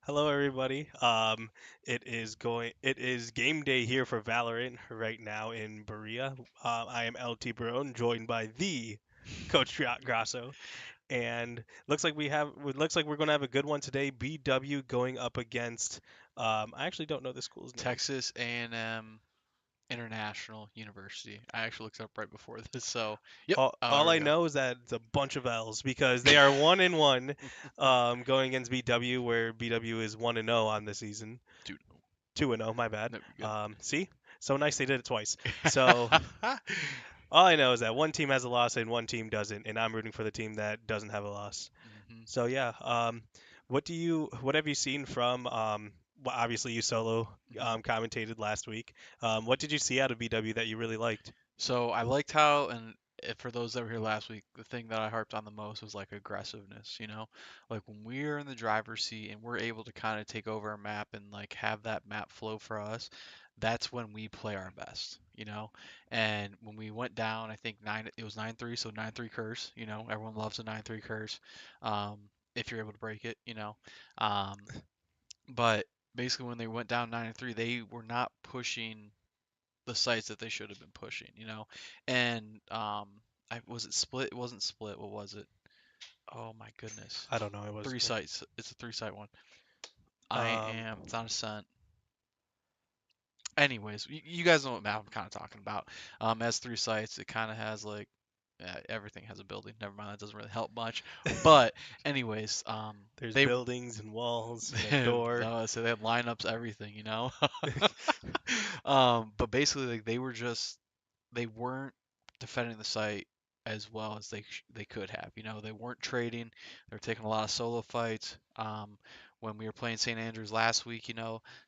Hello, everybody. It is game day here for Valorant right now in Berea. I am LT Barone, joined by the Coach Grasso, and looks like we're going to have a good one today. BW going up against. I actually don't know the school's name. Texas A&M International University. I actually looked it up right before this, so yep. Oh, All there we I go. know is that it's a bunch of L's because they are 1-1, going against BW, where BW is 1-0 on the season. Dude, 2-0, my bad. no, you're See? So nice they did it twice. So good. all I know is that one team has a loss and one team doesn't, and I'm rooting for the team that doesn't have a loss. hmm So yeah, what have you seen from well, obviously you solo hmm commentated last week. What did you see out of BW that you really liked? So I liked how, and for those that were here last week, the thing that I harped on the most was like aggressiveness, Like when we're in the driver's seat and we're able to kind of take over a map and like have that map flow for us, that's when we play our best. And when we went down, I think it was 9-3, so 9-3 curse, everyone loves a 9-3 curse, um, if you're able to break it. Um, but basically when they went down 9-3, they were not pushing the sites that they should have been pushing. And I was it split? It wasn't split. What was it? Oh my goodness. I don't know. It was Three sites. It's a three site one. um It's not a cent. Anyways, you guys know what map I'm kind of talking about. As three sites, it kind of has like everything has a building. Never mind, that doesn't really help much. But anyways, there's they buildings and walls and a door. so they had lineups, everything. But basically, like they weren't defending the site as well as they could have. They weren't trading. They were taking a lot of solo fights. When we were playing St. Andrews last week,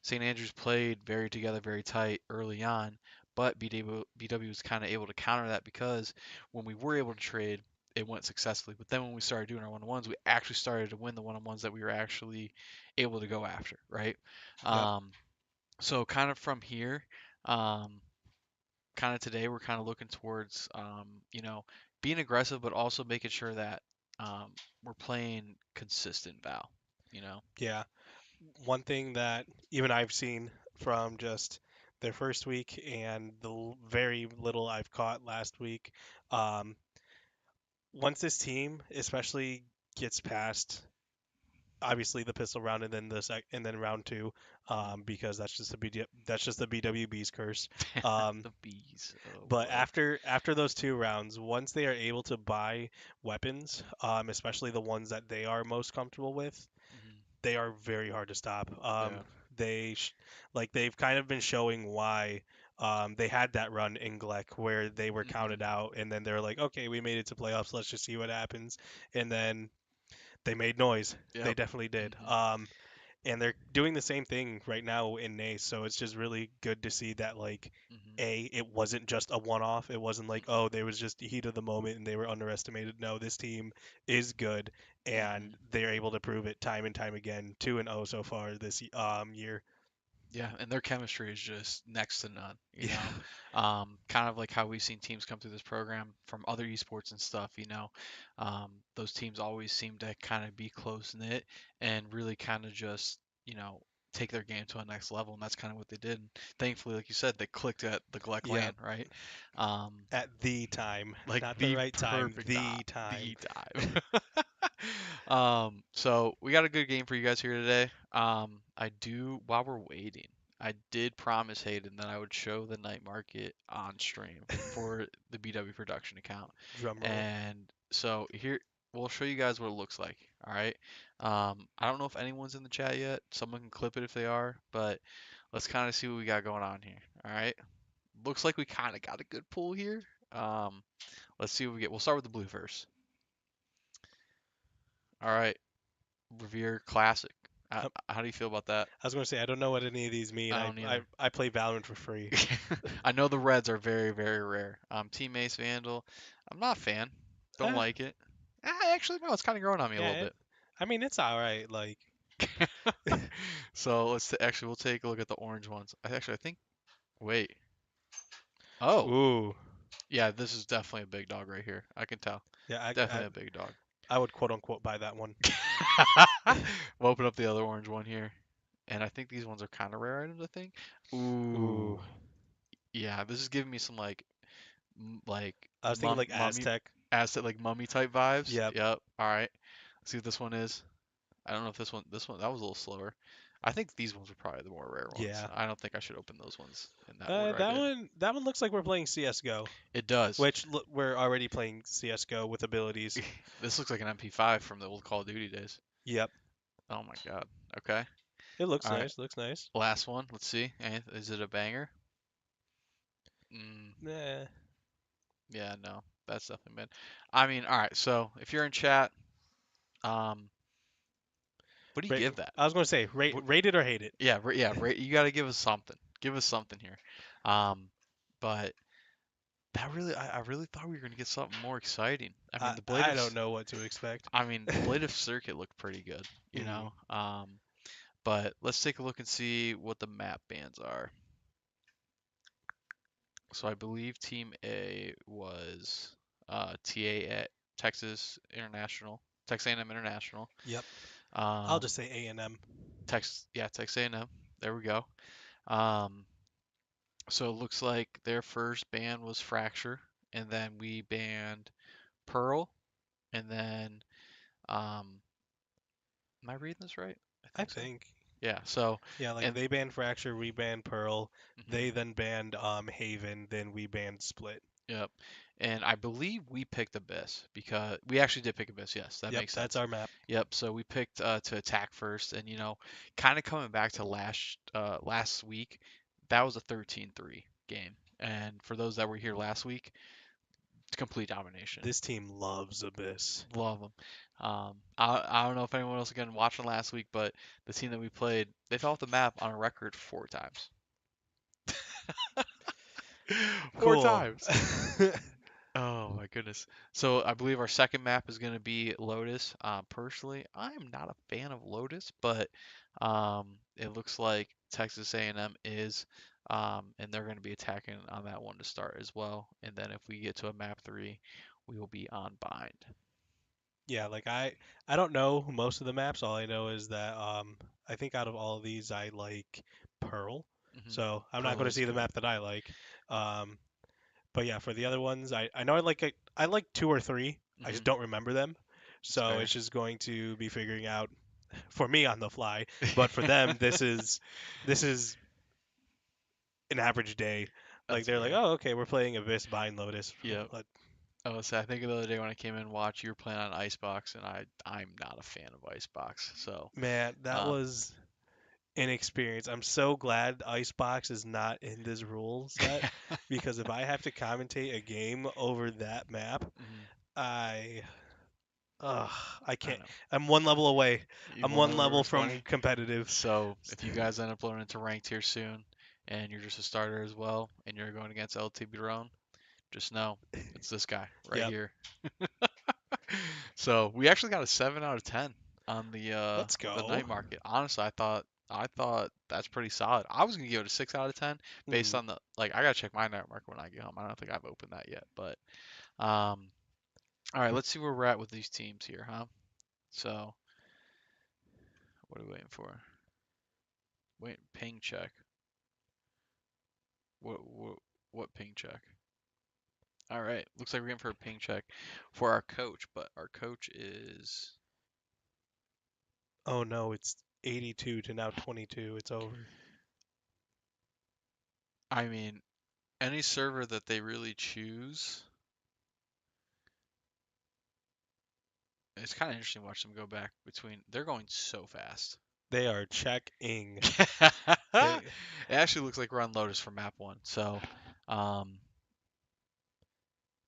St. Andrews played very together, very tight early on, but BW was kind of able to counter that because when we were able to trade, it went successfully. But then when we started doing our one-on-ones, we actually started to win the one-on-ones that we were actually able to go after, right? Yep. Um, so kind of from here, um, kind of today we're kind of looking towards being aggressive but also making sure that we're playing consistent Val you know Yeah. One thing that even I've seen from just their first week and the very little I've caught last week, um, once this team especially gets past obviously the pistol round and then and then round two, because that's just the BWB's curse. Um, the bees, oh but boy. after those two rounds, once they are able to buy weapons, especially the ones that they are most comfortable with, hmm they are very hard to stop. yeah. They sh- like they've kind of been showing why. They had that run in Gleck where they were hmm counted out, and then they're like, okay, we made it to playoffs. Let's just see what happens. And then they made noise. They Yep. definitely did. hmm And they're doing the same thing right now in NACE. So it's just really good to see that like hmm it wasn't just a one-off. It wasn't like, oh, hmm there was just the heat of the moment and they were underestimated. No, this team is good, and hmm they're able to prove it time and time again. 2-0 so far this year. Yeah, and their chemistry is just next to none, Yeah, Kind of like how we've seen teams come through this program from other esports and stuff. Those teams always seem to kind of be close knit and really kind of just, take their game to a next level, and that's kind of what they did. And thankfully, like you said, they clicked at the Gleck yeah. lane, right? Um, At the time, like not the the right time, perfect time, the time. the time. So we got a good game for you guys here today. While we're waiting, I did promise Hayden that I would show the night market on stream for the BW production account. Drum roll. And so here, we'll show you guys what it looks like. All right. I don't know if anyone's in the chat yet. Someone can clip it if they are, but let's kind of see what we got going on here. All right. Looks like we kind of got a good pool here. Um, let's see what we get. We'll start with the blue first. All right. Revere Classic. I How do you feel about that? was going to say I don't know what any of these mean. I I don't I, either. I play Valorant for free. I know the Reds are very, very rare. Team Ace Vandal, I'm not a fan. Don't Eh, like it. Actually, no, it's kind of growing on me a yeah, little bit. I mean it's all right. Like, So actually we'll take a look at the orange ones. I think. Wait. Oh, ooh, yeah, this is definitely a big dog right here. I can tell. yeah, I Definitely a big dog. I would quote unquote buy that one. We'll open up the other orange one here. And I think these ones are kind of rare items, I think. Ooh, Ooh. Yeah, this is giving me some like I was thinking like mummy Aztec. Aztec like mummy type vibes. Yep. Yep. All right. Let's see what this one is. I don't know if this one that was a little slower. I think these ones are probably the more rare ones. Yeah. I don't think I should open those ones in that order I That did. one. That one looks like we're playing CS:GO, It does. which we're already playing CS:GO with abilities. This looks like an MP5 from the old Call of Duty days. Yep. Oh my God. Okay. It looks All right. nice. Looks nice. Last one. Let's see. Is it a banger? Mm, Nah. yeah, no. That's definitely been. I mean, all right. So if you're in chat, um, what do you give that? I was going to say What, rate it or hate it. yeah, yeah. You got to give us something. Give us something here. Um, but that really, I really thought we were gonna get something more exciting. I mean, I don't know what to expect. The blade of circuit looked pretty good, you Hmm. know. But let's take a look and see what the map bans are. So I believe Team A was TA at Texas A&M International. Yep. I'll Um, just say A&M. Texas A&M. There we go. Um, so it looks like their first ban was Fracture, and then we banned Pearl, and then um, am I reading this right? I I think so. think. Yeah. So Yeah, like and they banned Fracture, we banned Pearl. mhm, They then banned Haven, then we banned Split. yep. And I believe we picked Abyss because we actually did pick Abyss. Yes, that Yep, makes that's sense. our map. Yep. So we picked to attack first, and kind of coming back to last week, that was a 13-3 game. And for those that were here last week, complete domination. This team loves Abyss. Love them. I don't know if anyone else again watching last week, but the team that we played, they fell off the map on a record 4 times. Four Cool. times. Oh my goodness. So I believe our second map is going to be Lotus. Personally, I am not a fan of Lotus, but it looks like Texas A&M is, and they're going to be attacking on that one to start as well. And then if we get to a map 3, we will be on bind. Yeah, like I don't know most of the maps. All I know is that I think out of all of these I like Pearl. Hmm. So I'm not Pearl going to is see the good. map that I like. Um, but yeah, for the other ones, I know I like two or three. I Hmm. just don't remember them. It's So fair. it's just going to be figuring out for me on the fly. But for them, this is an average day. Like That's they're like, fair. oh, okay, we're playing Abyss, Bind, Lotus. Yep. I think the other day when I came in and watched, you were playing on Icebox, and I'm not a fan of Icebox. So, Man, that um, was an experience. I'm so glad Icebox is not in this rule set because if I have to commentate a game over that map, mhm, I ugh, I I can't. know. I'm one level away. You I'm won one over level from 20. competitive. So if you guys end up learning to ranked here soon, and you're just a starter as well, and you're going against LTB Drone, just know it's this guy right Yep. here. So we actually got a 7 out of 10 on Let's the go. night market. Honestly, I thought that's pretty solid. I was gonna give it a 6 out of 10 based Hmm. on the I gotta check my night market when I get home. I don't think I've opened that yet, but um, all right, let's see where we're at with these teams here, huh? So what are we waiting for? Wait, ping check. What ping check? All right, looks like we're getting for a ping check for our coach, but our coach is. Oh no, it's 82 to now 22. It's over. I mean, any server that they really choose, it's kind of interesting to watch them go back between. They're going so fast. They are checking. It They actually looks like we're on Lotus for map 1. So, um,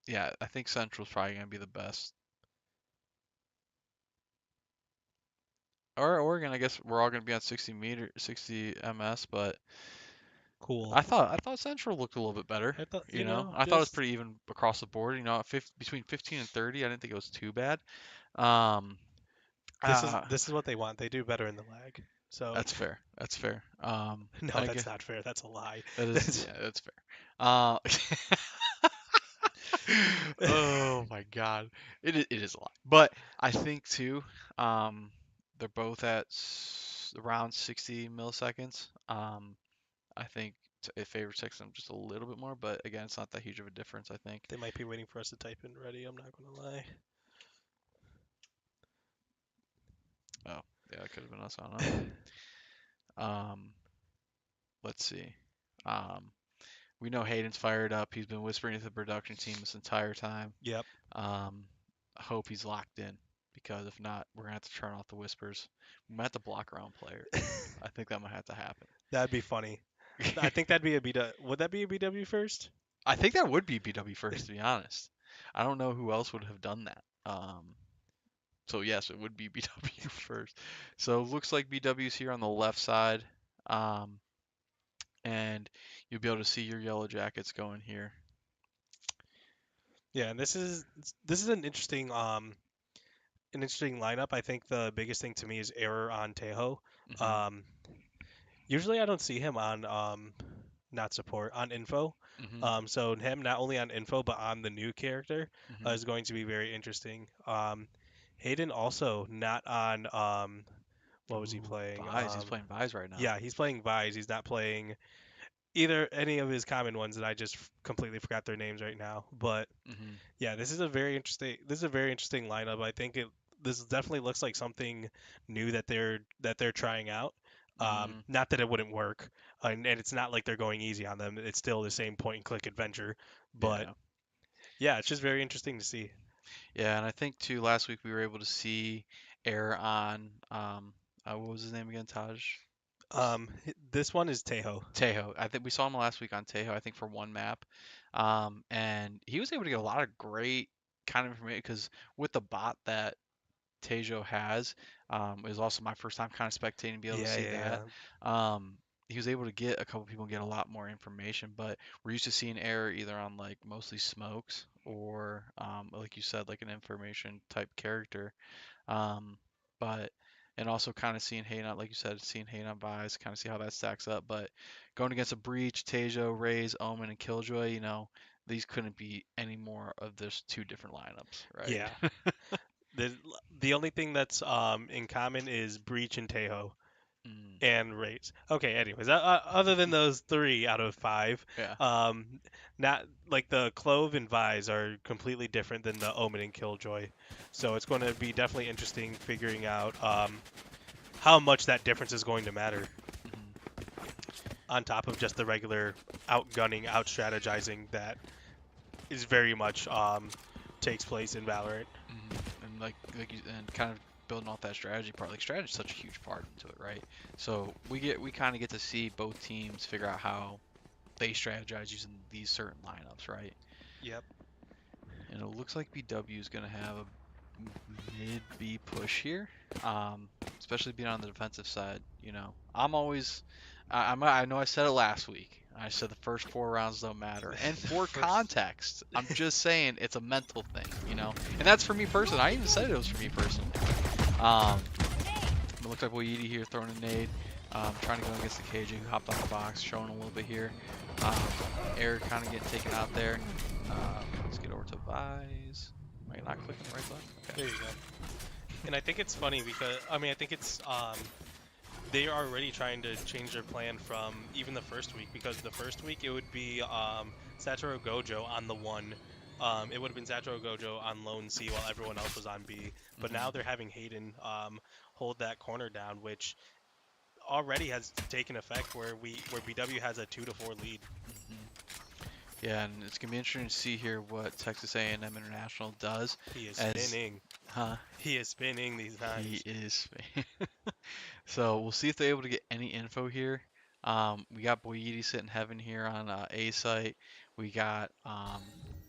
yeah, I think Central's probably gonna be the best. Or Oregon, I guess we're all gonna be on 60 ms, but cool. I thought Central looked a little bit better. I thought, I thought it was just pretty even across the board. Between 15 and 30, I didn't think it was too bad. Um, this is uh, this is what they want. They do better in the lag. So that's fair. That's fair. no, I that's guess not fair. That's a lie. that is That's yeah, that's fair. Uh, Oh my God, it is a lot. But I think too, um, they're both at around 60 milliseconds. I think it favors Texas just a little bit more, but again, it's not that huge of a difference. I think. They might be waiting for us to type in ready. I'm not gonna lie. Oh, yeah, that could have been us. I don't know. Um, let's see. Um, we know Hayden's fired up. He's been whispering to the production team this entire time. Yep, Um, I hope he's locked in because if not, we're gonna have to turn off the whispers. We might have to block our own player. I think that might have to happen. that'd be funny. I think that'd be a BW. Would that be a BW first? I think that would be BW first, to be honest. I don't know who else would have done that. So yes, it would be BW first. So looks like BW's here on the left side, um, and you'll be able to see your yellow jackets going here. Yeah, and this is an interesting lineup. I think the biggest thing to me is error on Tejo. Mhm. Um, Usually I don't see him on not support on info. Mhm. So him not only on info but on the new character Mhm. is going to be very interesting. Hayden also not on what was he Ooh, playing? Vise. He's playing Vise right now. Yeah, he's playing Vise. He's not playing either any of his common ones that I just completely forgot their names right now. But Mhm. yeah, this is a very interesting lineup. I think it this definitely looks like something new that they're trying out. Mhm. Not that it wouldn't work, and it's not like they're going easy on them. It's still the same point and click adventure. But Yeah. yeah, it's just very interesting to see. Yeah, and I think too last week we were able to see air on what was his name again? Taj? This one is Tejo. Tejo. I think we saw him last week on Tejo, I think for one map. And he was able to get a lot of great kind of information because with the bot that Tejo has, it was also my first time kind of spectating to be able to Yeah, see yeah, yeah. that. Um, he was able to get a couple people get a lot more information, but we're used to seeing error either on like mostly smokes or like you said, like an information type character. Um, but and also kind of seeing Hayden, like you said, seeing Hayden on buys, kind of see how that stacks up. But going against a Breach, Tejo, Raze, Omen, and Killjoy, these couldn't be any more of this two different lineups, right? Yeah. The the only thing that's in common is Breach and Tejo. Mm, And rates. Okay, anyways, other than those three out of five, yeah. not like the Clove and Vise are completely different than the Omen and Killjoy. So it's going to be definitely interesting figuring out how much that difference is going to matter Hmm. on top of just the regular outgunning, out strategizing that is very much takes place in Valorant. And like you and kind of building off that strategy part. Like strategy is such a huge part into it, right? So we kind of get to see both teams figure out how they strategize using these certain lineups, right? Yep. And it looks like BW is going to have a mid B push here, especially being on the defensive side. I'm always, I know I said it last week. I said the first 4 rounds don't matter, and The for first. context, I'm just saying it's a mental thing. And that's for me personally. I even said it was for me personally. Um, it looks like Wayidi here throwing a nade, trying to go against the KJ who hopped off the box, showing a little bit here. Um, Air kind of getting taken out there. Let's get over to Vise. Am I not clicking the right button? Okay. There you go. And I think it's funny because I think it's they are already trying to change their plan from even the first week because the first week it would be Satoru Gojo on the one. It would have been Satoru Gojo on lone C while everyone else was on B. But now Hmm. they're having Hayden hold that corner down, which already has taken effect where BW has a 2-4 lead. Hmm. Yeah, and it's gonna be interesting to see here what Texas A&M International does. He is As, spinning. huh? He is spinning these He knives. is. So we'll see if they're able to get any info here. We got Boyidi sitting heaven here on A site. We got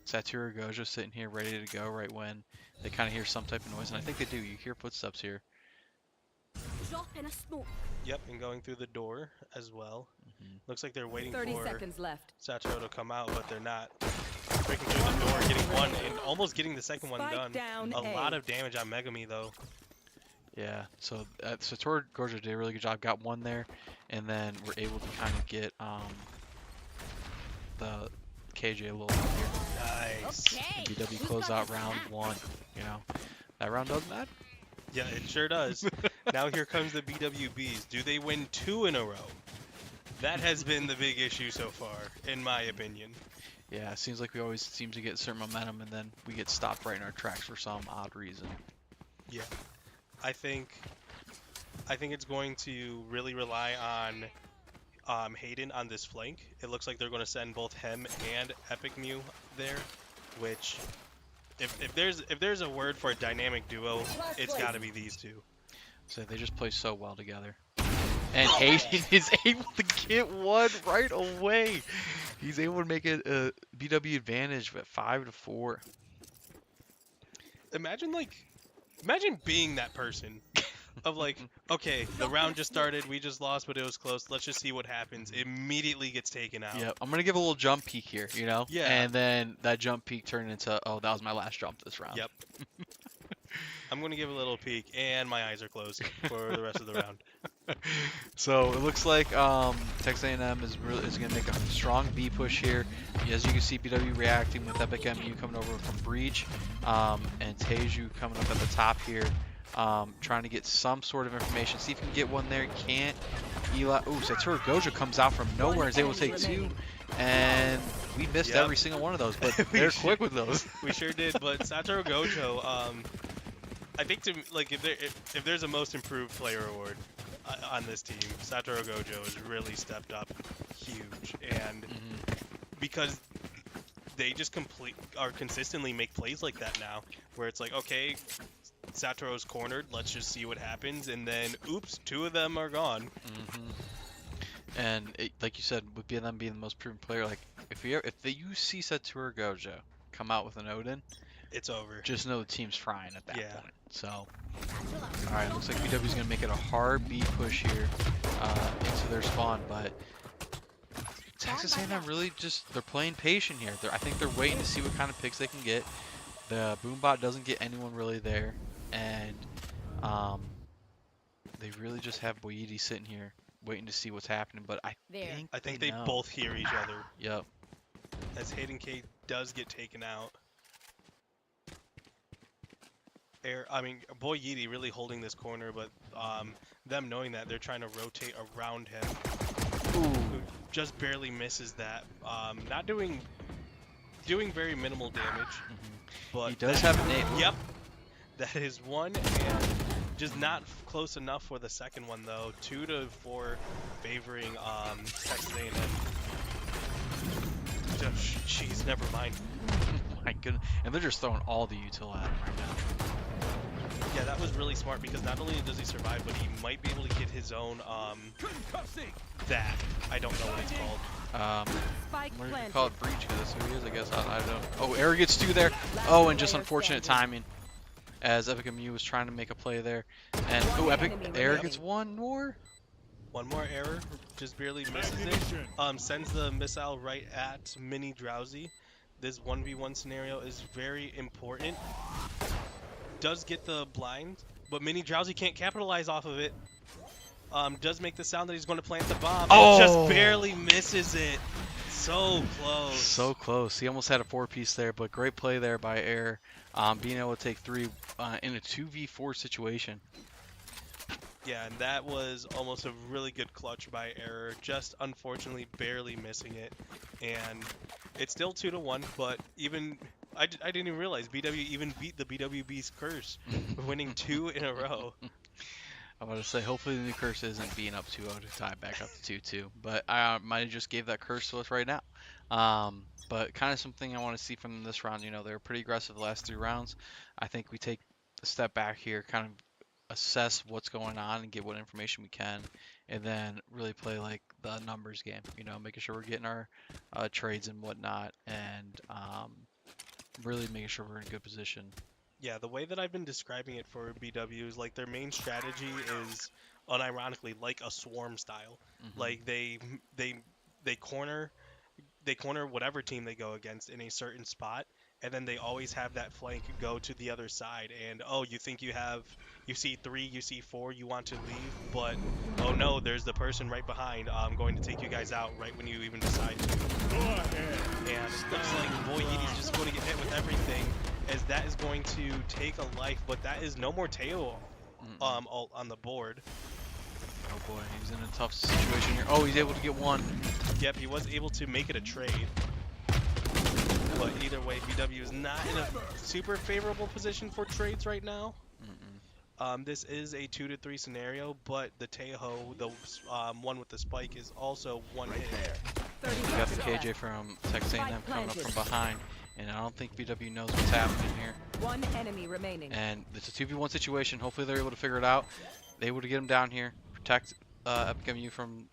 Satoru Gojo sitting here ready to go right when they kind of hear some type of noise, and I think they do. You hear footsteps here. Drop in a smoke. Yep, and going through the door as well. Hmm. Looks like they're waiting 30 for seconds left. Satoru to come out, but they're not. Breaking through the door, getting one, and almost getting the second one Spike done. down A lot A. of damage on Megami though. Yeah, so Satoru Gojo did a really good job. Got one there, and then we're able to kind of get the KJ a little bit here. Nice. And Okay. BW Who's close got out the round snap? 1. You know, that round does matter. Yeah, it sure does. Now here comes the BWBs. Do they win 2 in a row? That has been the big issue so far, in my opinion. Yeah, it seems like we always seem to get certain momentum and then we get stopped right in our tracks for some odd reason. Yeah, I think it's going to really rely on Hayden on this flank. It looks like they're going to send both him and Epic Mew there, which if there's a word for a dynamic duo, it's got to be these two. So they just play so well together. And Hayden is able to get one right away. He's able to make it a BW advantage at 5-4. Imagine being that person of like, okay, the round just started, we just lost, but it was close. Let's just see what happens. Immediately gets taken out. Yeah, I'm gonna give a little jump peek here, you know? Yeah. And then that jump peek turned into, oh, that was my last jump this round. Yep. I'm going to give a little peek, and my eyes are closed for the rest of the round. So it looks like Texas A&M is gonna make a strong B push here. As you can see, BW reacting with Epic MU coming over from Breach, and Teju coming up at the top here, trying to get some sort of information. See if he can get one there. Can't. Eli. Ooh, Satoru Gojo comes out from nowhere and is able to take 2, and we missed Yep. every single one of those, but We they're sure- quick with those. We sure did, but Satoru Gojo, I think if there's a most improved player award on this team, Satoru Gojo has really stepped up huge, and because they just are consistently make plays like that now, where it's like, okay, Satoru's cornered, let's just see what happens, and then oops, 2 of them are gone. And like you said, with them being the most proven player, like if you see Satoru Gojo come out with an Odin, It's over. just know the team's frying at that Yeah. point. So, all right, looks like BW's gonna make it a hard B push here into their spawn, but Texas A&M really they're playing patient here. I think they're waiting to see what kind of picks they can get. The boombot doesn't get anyone really there, and they really just have Boyidi sitting here waiting to see what's happening. But I think they know. both hear each other. Yep. As Hayden K does get taken out. Boy Yeedy really holding this corner, but them knowing that, they're trying to rotate around him. Who just barely misses that. Not doing very minimal damage, but He does have an 8. Yep, that is one, and just not close enough for the second one though. 2-4 favoring Texas A&M. Jeez, never mind. My goodness, and they're just throwing all the util at him right now. Yeah, that was really smart because not only does he survive, but he might be able to get his own that. I don't know what it's called. What do you call it? Breach, because that's who he is, I guess. I don't know. Oh, Air gets 2 there. Oh, and just unfortunate timing, as Epic MU was trying to make a play there. And Air gets 1 more. One more error, just barely misses it. Sends the missile right at Mini Drowsy. This 1v1 scenario is very important. Does get the blind, but Mini Drowsy can't capitalize off of it. Does make the sound that he's going to plant the bomb. Oh! Just barely misses it. So close. So close. He almost had a 4-piece there, but great play there by Air, being able to take 3 in a 2v4 situation. Yeah, and that was almost a really good clutch by Error, just unfortunately barely missing it. And it's still 2-1, but even I didn't even realize BW even beat the BWB's curse, winning 2 in a row. I want to say, hopefully the new curse isn't being up 2-0 to tie back up to 2-2, but I might have just gave that curse to us right now. But kind of something I want to see from this round. You know, they were pretty aggressive the last 3 rounds. I think we take a step back here, kind of assess what's going on and get what information we can, and then really play like the numbers game, you know, making sure we're getting our trades and whatnot, and really making sure we're in a good position. Yeah, the way that I've been describing it for BW is like their main strategy is unironically like a swarm style. Like they corner whatever team they go against in a certain spot, and then they always have that flank go to the other side. And oh, you think you see 3, you see 4, you want to leave, but oh no, there's the person right behind, going to take you guys out right when you even decide to. And it looks like Boy Yeti's just going to get hit with everything, as that is going to take a life, but that is no more Teo ult on the board. Oh boy, he's in a tough situation here. Oh, he's able to get one. Yep, he was able to make it a trade. But either way, BW is not in a super favorable position for trades right now. This is a 2-3 scenario, but the Tejo, the one with the spike, is also one hit. We got the KJ from Texas A&M coming up from behind, and I don't think BW knows what's happening here. One enemy remaining. And it's a 2v1 situation. Hopefully they're able to figure it out. They able to get him down here, protect BWU from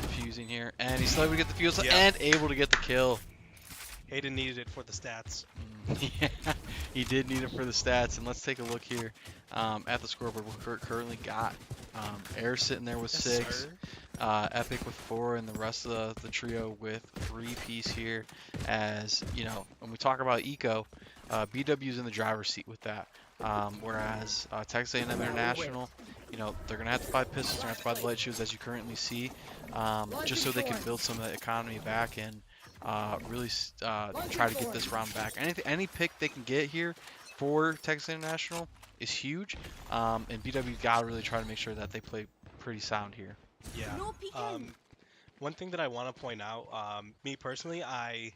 fusing here, and he's still able to get the fuse and able to get the kill. Hayden needed it for the stats. Yeah, he did need it for the stats. And let's take a look here at the scoreboard. We currently got Air sitting there with 6, Epic with 4, and the rest of the trio with 3 piece here. As you know, when we talk about eco, BW's in the driver's seat with that. Whereas Texas A&M International, you know, they're gonna have to buy pistols, they're gonna have to buy the light shoes, as you currently see, just so they can build some of the economy back and really try to get this round back. Any pick they can get here for Texas International is huge, and BW gotta really try to make sure that they play pretty sound here. Yeah. One thing that I want to point out, me personally, I'm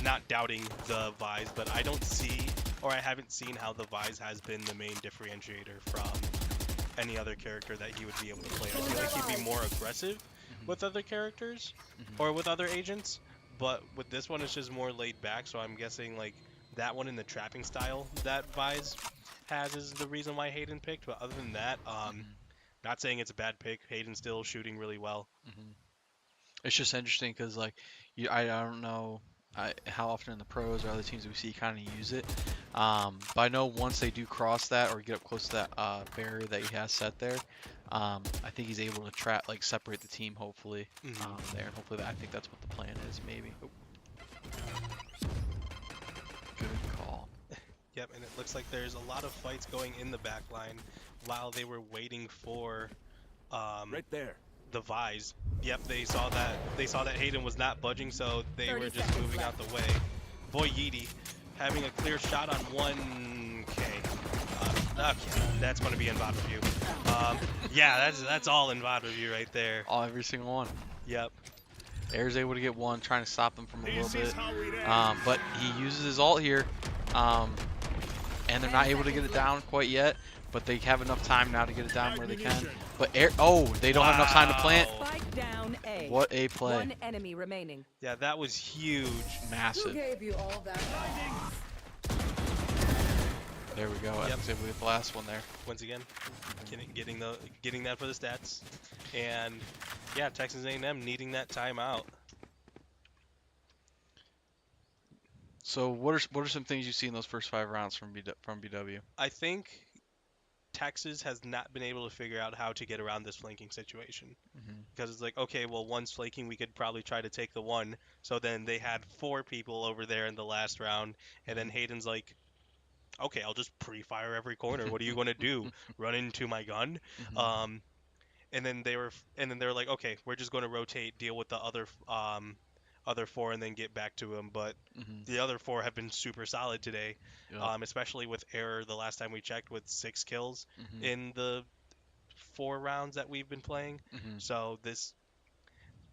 not doubting the Vise, but I don't see, or I haven't seen how the Vise has been the main differentiator from any other character that he would be able to play. I feel like he'd be more aggressive with other characters or with other agents, but with this one it's just more laid back, so I'm guessing like that one in the trapping style that Vise has is the reason why Hayden picked. But other than that, not saying it's a bad pick. Hayden's still shooting really well. It's just interesting because like I don't know how often in the pros or other teams we see kind of use it, but I know once they do cross that or get up close to that barrier that he has set there, I think he's able to separate the team hopefully there, and hopefully I think that's what the plan is, maybe. Good call. Yep, and it looks like there's a lot of fights going in the back line while they were waiting for right there. the Vise. Yep, they saw that Hayden was not budging, so they were just moving out the way. Boy Yeti having a clear shot on 1K. Okay, that's going to be in VOD review. Yeah, that's all in VOD review right there. Every single one. Yep. Air's able to get one, trying to stop them from a little bit, but he uses his ult here, and they're not able to get it down quite yet, but they have enough time now to get it down where they can. But they don't have enough time to plant. Spike down A. What a play. One enemy remaining. Yeah, that was huge. Massive. Gave you all that. There we go. I was able to get the last one there. Once again, getting that for the stats, and yeah, Texas A&M needing that timeout. So what are some things you see in those first 5 rounds from BW? I think Texas has not been able to figure out how to get around this flanking situation. Because it's like, okay, well, one's flanking, we could probably try to take the one. So then they had 4 people over there in the last round, and then Hayden's like, okay, I'll just pre-fire every corner. What are you going to do? Run into my gun? And then they were like, okay, we're just going to rotate, deal with the other 4, and then get back to him. But the other 4 have been super solid today, especially with Error the last time we checked with 6 kills in the 4 rounds that we've been playing. So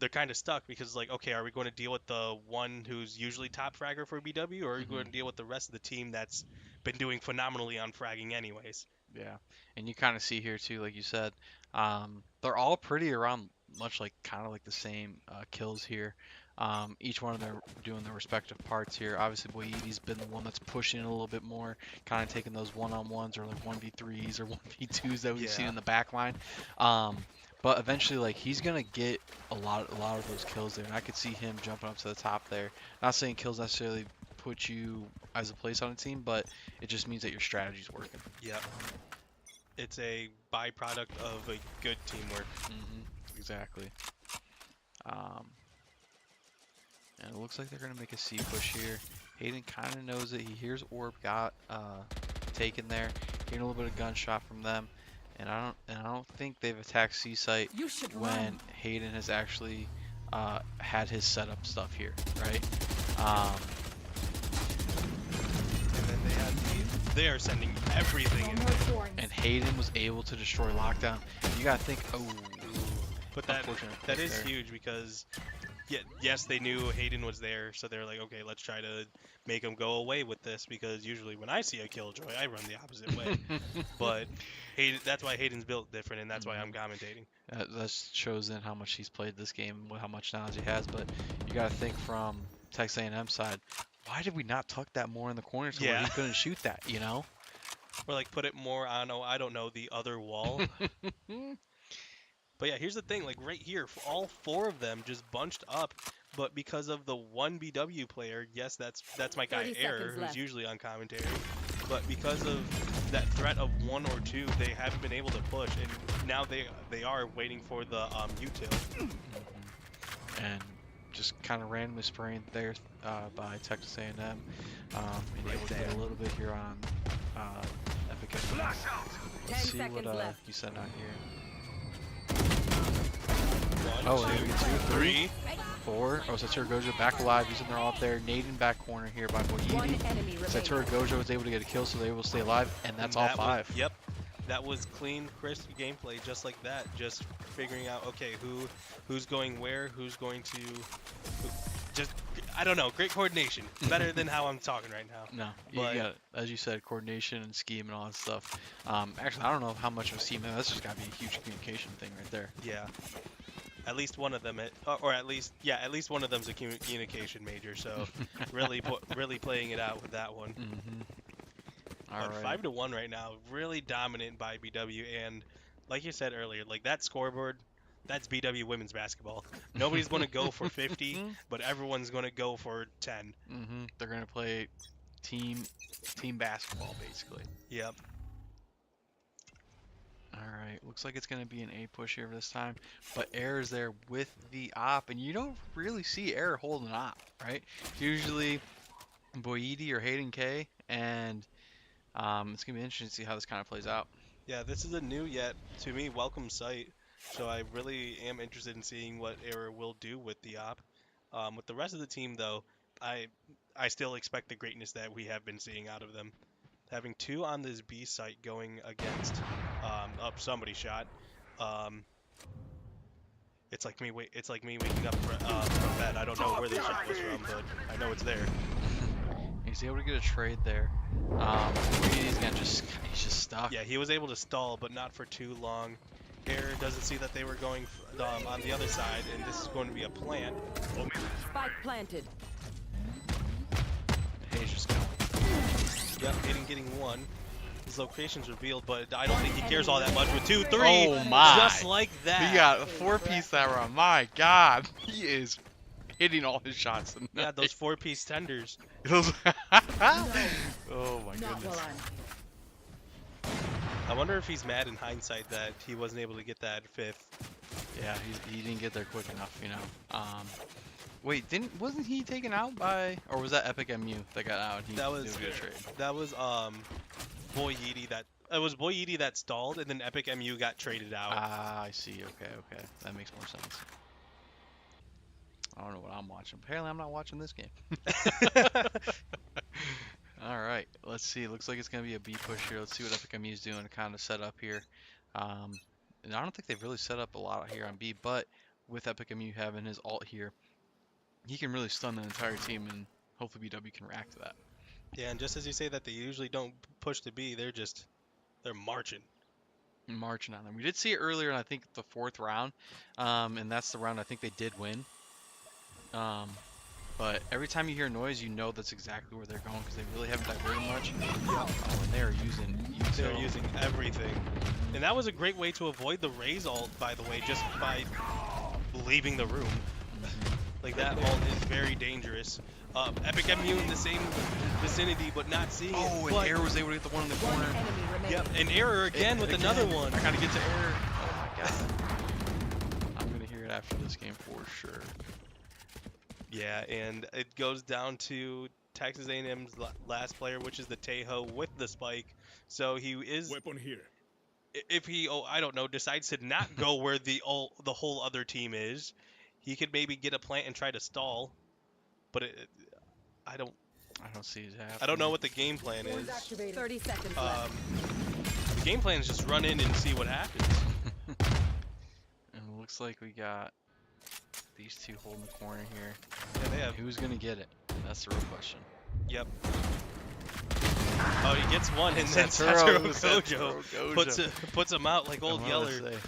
they're kind of stuck because like, okay, are we going to deal with the one who's usually top fragger for BW, or are we going to deal with the rest of the team that's been doing phenomenally on fragging anyways? Yeah, and you kind of see here too, like you said, they're all pretty around kind of like the same kills here. Each one of them doing their respective parts here. Obviously, Boyedi's been the one that's pushing it a little bit more, kind of taking those one-on-ones or like 1v3s or 1v2s that we've seen in the back line. But eventually, like, he's gonna get a lot of those kills there, and I could see him jumping up to the top there. Not saying kills necessarily put you as a place on a team, but it just means that your strategy's working. Yep. It's a byproduct of a good teamwork. Exactly. And it looks like they're gonna make a C push here. Hayden kind of knows it. He hears Orb got taken there. Getting a little bit of gunshot from them. And I don't think they've attacked C site You should when run. Hayden has actually had his setup stuff here, right? And then they are sending everything in. And Hayden was able to destroy lockdown. You gotta think, oh, But that unfortunate that pick is there. huge because yes, they knew Hayden was there, so they're like, okay, let's try to make him go away with this because usually when I see a killjoy, I run the opposite way. But Hayden, that's why Hayden's built different, and that's why I'm commentating. That shows in how much he's played this game, how much knowledge he has. But you got to think from Texas A&M side, why did we not tuck that more in the corner so where Yeah. he couldn't shoot that, you know? Or like put it more on, I don't know, the other wall. But yeah, here's the thing, like right here, all 4 of them just bunched up, but because of the one BW player, yes, that's my guy 30 Air, seconds who's left. usually on commentary, but because of that threat of 1 or 2, they haven't been able to push, and now they are waiting for the util. And just kind of randomly spraying there by Texas A&M. Being able to get a little bit here on Epic. Let's 10 see what seconds left. he sent out here. 1, Oh, 2, maybe 2, 3. 4. Oh, Satura Gojo back alive, using their ult there. Naden back corner here by One Boyidi. enemy remaining. Satura Gojo was able to get a kill, so they will stay alive, and that's all That 5. Yep. That was clean, crisp gameplay, just like that. Just figuring out, okay, who's going where, who's going to, just, I don't know, great coordination. Better than how I'm talking right now. No, But- you got, as you said, coordination and scheme and all that stuff. Actually, I don't know how much of a scheme. That's just got to be a huge communication thing right there. Yeah. At least one of them, at least one of them's a communication major. So really playing it out with that one. All But right. 5-1 right now, really dominant by BW, and like you said earlier, like that scoreboard, that's BW women's basketball. Nobody's going to go for 50, but everyone's going to go for 10. They're gonna play team basketball basically. Yep. All right. Looks like it's gonna be an A push here this time, but Air is there with the op, and you don't really see Air holding an op, right? It's usually Boyidi or Hayden K, and it's gonna be interesting to see how this kind of plays out. Yeah, this is a new yet, to me, welcome sight. So I really am interested in seeing what Error will do with the op. With the rest of the team, though, I still expect the greatness that we have been seeing out of them. Having 2 on this B site going against up somebody shot. It's like me waking up from bed. I don't know where the shot was from, but I know it's there. He's able to get a trade there. He's just stuck. Yeah, he was able to stall, but not for too long. Air doesn't see that they were going on the other side, and this is going to be a plant. Spike planted. Hayes just going. Yep, Hayden getting 1. His location's revealed, but I don't think he cares all that much with 2, 3. Oh my! Just like that. He got a 4-piece that round. My God, he is hitting all his shots tonight. Yeah, those 4-piece tenders. Oh my Not goodness. while I'm here. I wonder if he's mad in hindsight that he wasn't able to get that 5th. Yeah, he didn't get there quick enough, you know. Wait, wasn't he taken out by, or was that Epic MU that got out? And he That was did get a trade. That was Boyidi that it was Boyidi that stalled, and then Epic MU got traded out. Ah, I see. Okay, that makes more sense. I don't know what I'm watching. Apparently, I'm not watching this game. All right, let's see. Looks like it's gonna be a B push here. Let's see what Epic MU is doing to kind of set up here. And I don't think they've really set up a lot here on B, but with Epic MU having his ult here, he can really stun the entire team, and hopefully BW can react to that. Yeah, and just as you say that they usually don't push to B, they're marching. Marching on them. We did see it earlier in I think the 4th round, and that's the round I think they did win. But every time you hear noise, you know that's exactly where they're going because they really haven't diverted much. Oh, and they're using They're using everything. And that was a great way to avoid the Raze ult, by the way, just by leaving the room. Like, that ult is very dangerous. Epic MU in the same vicinity, but not seeing it. Oh, and but, Air was able to get the one in the One corner. enemy remaining. Yep, and Error again with another one. I gotta get to Air. Oh my God. I'm gonna hear it after this game for sure. Yeah, and it goes down to Texas A&M's last player, which is the Tejo with the spike. So he is, Weapon here. if he, oh, I don't know, decides to not go where the whole other team is, he could maybe get a plant and try to stall. But I don't, I don't see it I don't know happening. what the game plan is. 30 seconds Um, left. the game plan is just run in and see what happens. And it looks like we got these two holding the corner here. Yeah, they have. Who's gonna get it? That's the real question. Yep. Oh, he gets one, and then Satoru Gojo puts him out like old I'm gonna Yeller. say,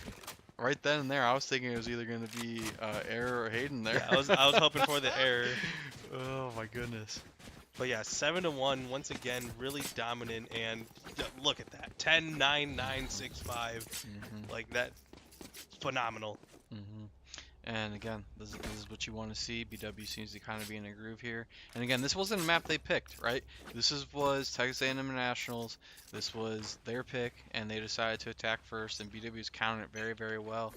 right then and there, I was thinking it was either gonna be Error or Hayden there. Yeah, I was hoping for the error. Oh my goodness. But yeah, 7-1 once again, really dominant, and look at that, 10, 9, 9, 6, 5, like that, phenomenal. And again, this is what you want to see. BW seems to kind of be in a groove here. And again, this wasn't a map they picked, right? Was Texas A&M International's. This was their pick, and they decided to attack first. And BW's countered it very, very well.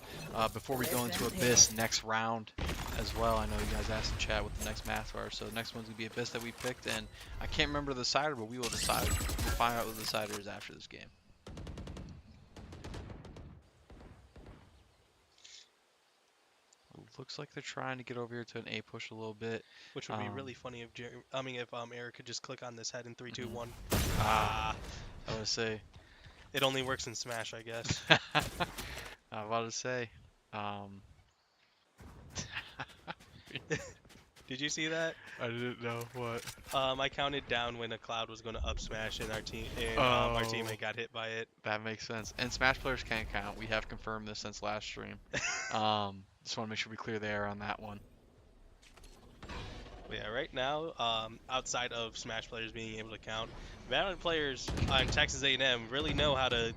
Before we go into Abyss next round as well, I know you guys asked in chat what the next maps are. So the next one's gonna be Abyss that we picked, and I can't remember the decider, but we will decide. We'll find out what the decider is after this game. Looks like they're trying to get over here to an A push a little bit. Which would be really funny if Eric could just click on this head in 3, 2, 1. I would say. It only works in Smash, I guess. I'm about to say. Did you see that? I didn't know what. I counted down when a cloud was going to up smash, and our teammate got hit by it. That makes sense. And Smash players can't count. We have confirmed this since last stream. Just want to make sure we clear the air on that one. But yeah, right now, outside of Smash players being able to count, Valorant players on Texas A&M really know how to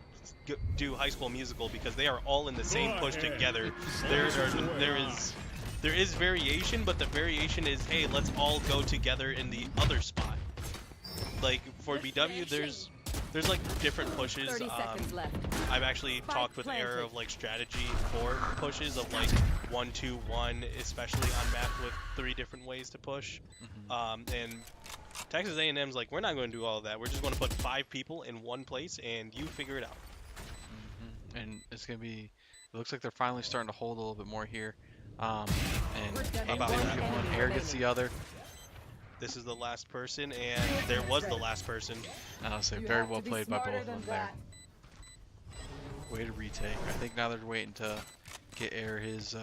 do High School Musical because they are all in the same push together. There is variation, but the variation is, hey, let's all go together in the other spot. Like for BW, there's like different pushes. 30 seconds left. I've actually talked with Era of like strategy for pushes of like 1, 2, 1, especially on map with 3 different ways to push. And Texas A&M's like, we're not going to do all of that. We're just going to put 5 people in one place, and you figure it out. And it's gonna be. It looks like they're finally starting to hold a little bit more here. And About they that. get one. Air gets the other. This is the last person, and there was the last person. And I'll say very well played by both of them there. Way to retake. I think now they're waiting to get Air his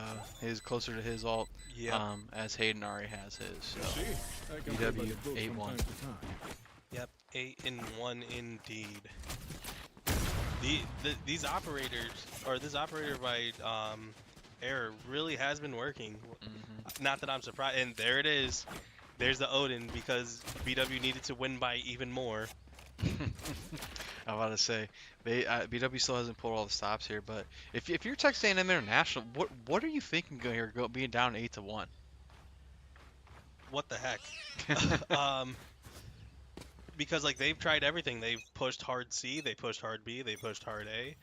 closer to his ult. Yeah. As Hayden already has his. So BW 8-1. Yep, 8-1 indeed. These operators, or this operator by Air, really has been working. Not that I'm surprised. And there it is. There's the Odin, because BW needed to win by even more. I'm about to say, BW still hasn't pulled all the stops here, but if you're Texas A&M International, what are you thinking here, being down 8-1? What the heck? Because like they've tried everything. They've pushed hard C, they pushed hard B, they pushed hard A.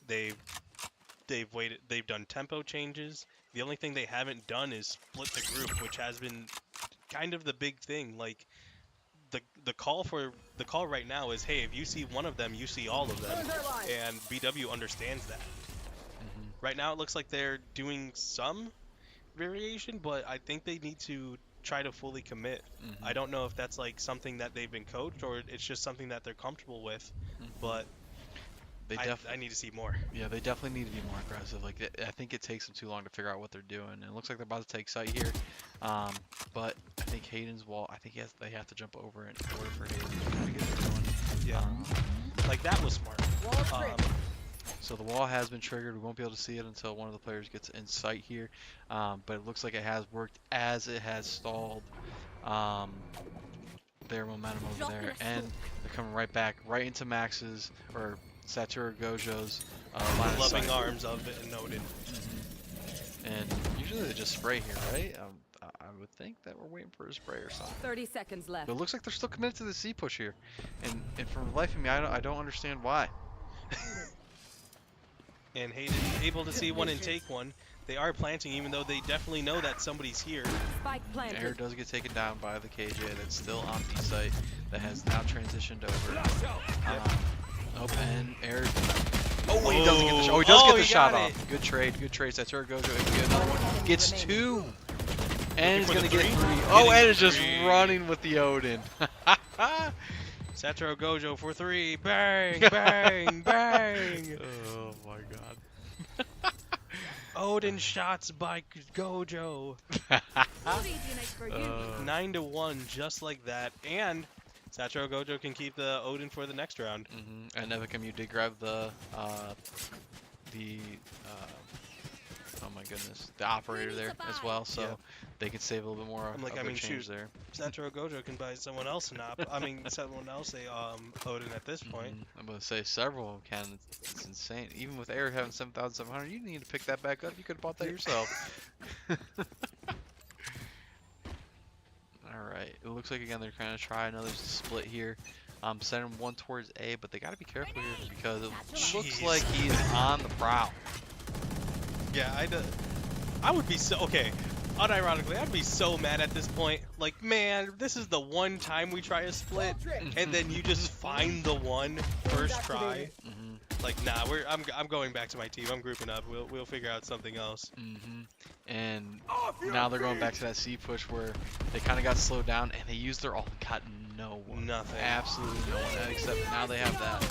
They've waited. They've done tempo changes. The only thing they haven't done is split the group, which has been kind of the big thing. Like the call right now is, hey, if you see one of them, you see all of them, and BW understands that. Right now, it looks like they're doing some variation, but I think they need to try to fully commit. I don't know if that's like something that they've been coached or it's just something that they're comfortable with, but I need to see more. Yeah, they definitely need to be more aggressive. Like I think it takes them too long to figure out what they're doing. And it looks like they're about to take site here, but I think Hayden's wall. I think they have to jump over it in order for Hayden to kind of get it going. Yeah, like that was smart. So the wall has been triggered. We won't be able to see it until one of the players gets in sight here. But it looks like it has worked as it has stalled their momentum over there. And they're coming right back, right into Max's, or Satoru Gojo's line of sight. Loving arms of it and Odin. And usually they just spray here, right? I would think that we're waiting for a spray or something. 30 seconds left. But it looks like they're still committed to the C push here. And for the life of me, I don't understand why. And Hayden able to see one and take one. They are planting, even though they definitely know that somebody's here. Spike Air planted. does get taken down by the KJ that's still on B site that has now transitioned over. Oh, and Air. Oh, he doesn't get the shot. Oh, he does get the shot got off. Good trade. Good trade. Satura Gojo able to get another one. Gets two. And he's for going the to get three? three. Oh, Getting and the is just three. running with the Odin. Satoru Gojo for 3. Bang, bang, bang. Oh my god. Odin shots by Gojo. Sorry, unite for you. 9-1, just like that. And Satoru Gojo can keep the Odin for the next round. And NACE did grab the oh my goodness, the operator there as well, so Yep. they could save a little bit more I'm like, of I a mean, change shoot. there. Satoru Gojo can buy someone else someone else a Odin at this point. I'm going to say several can. It's insane. Even with Air having 7,700, you need to pick that back up. You could have bought that yourself. Alright, it looks like again they're trying to try another split here. Send him one towards A, but they got to be careful here because it looks Jeez. like he is on the prowl. Yeah, I would be so okay. Unironically, I'd be so mad at this point. Like, man, this is the one time we try a split, and then you just find the one first try. Like, nah, I'm going back to my team. I'm grouping up. We'll figure out something else. And now they're going back to that C push where they kind of got slowed down and they used their ult and got no one. Nothing. Absolutely no one. Except now they have that.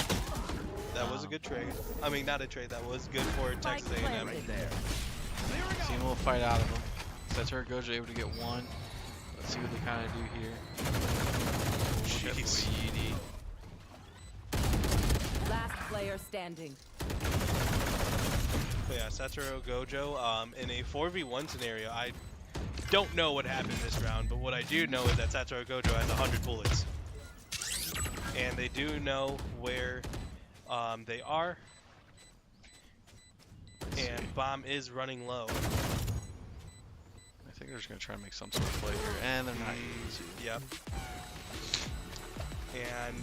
That was a good trade. I mean, not a trade. That was good for Texas A&M. Seeing a little fight out of them. Satoru Gojo able to get one. Let's see what they kind of do here. Look at Jeez. Boyidi. Last player standing. But yeah, Satoru Gojo, in a 4v1 scenario, I don't know what happened this round, but what I do know is that Satoru Gojo has 100 bullets. And they do know where they are. And Bomb is running low. I think they're just going to try to make some sort of play here. And they're not able to. Yep. And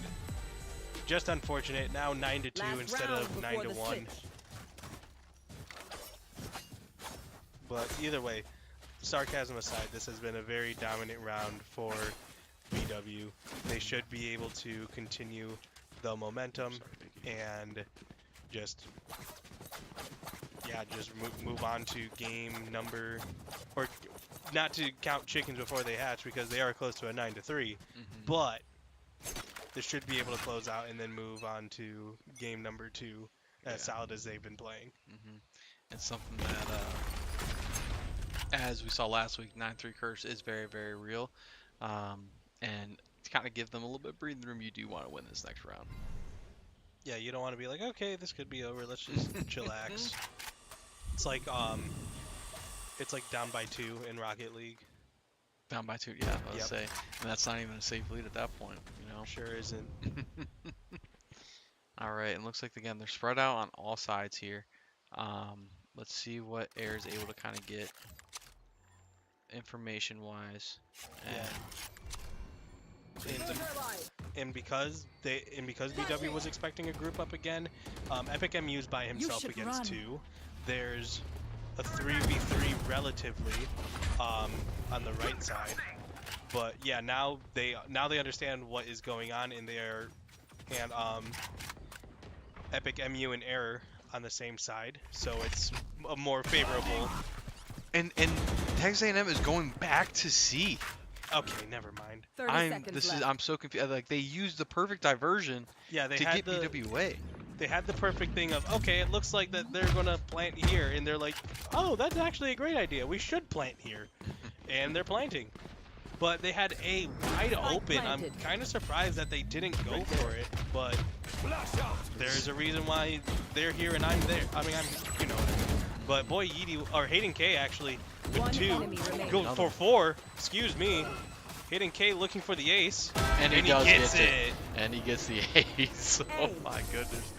just unfortunate, now 9-2 Last instead round of before the 9-1. switch. But either way, sarcasm aside, this has been a very dominant round for BW. They should be able to continue the momentum and just move on to game number, or not to count chickens before they hatch because they are close to a 9-3, but they should be able to close out and then move on to game number 2 as solid as they've been playing. It's something that, as we saw last week, 9-3 curse is very, very real. And to kind of give them a little bit of breathing room, you do want to win this next round. Yeah, you don't want to be like, okay, this could be over. Let's just chillax. It's like down by 2 in Rocket League. Down by 2, yeah, I would say. And that's not even a safe lead at that point, you know? Sure isn't. Alright, and looks like, again, they're spread out on all sides here. Let's see what Air is able to kind of get information-wise. And because BW was expecting a group up again, Epic MU's by himself should against run. 2. There's a 3v3 relatively on the right side. But yeah, now they understand what is going on, and Epic MU and Error on the same side, so it's a more favorable. And Texas A&M is going back to C. Okay, never mind. 30 seconds left. I'm so confused. Like, they used the perfect diversion Yeah, they to had get BWA. They had the perfect thing of, okay, it looks like that they're gonna plant here, and they're like, oh, that's actually a great idea. We should plant here, and they're planting. But they had A wide open. I'm planted. kind of surprised that they didn't go for it, but there's a reason why they're here and I'm there. I mean, you know what I mean. But boy, Hayden K actually with One 2, enemy remaining. go for 4. Excuse me. Hayden K looking for the ace, And he does gets get it. And he gets the ace. Oh my goodness.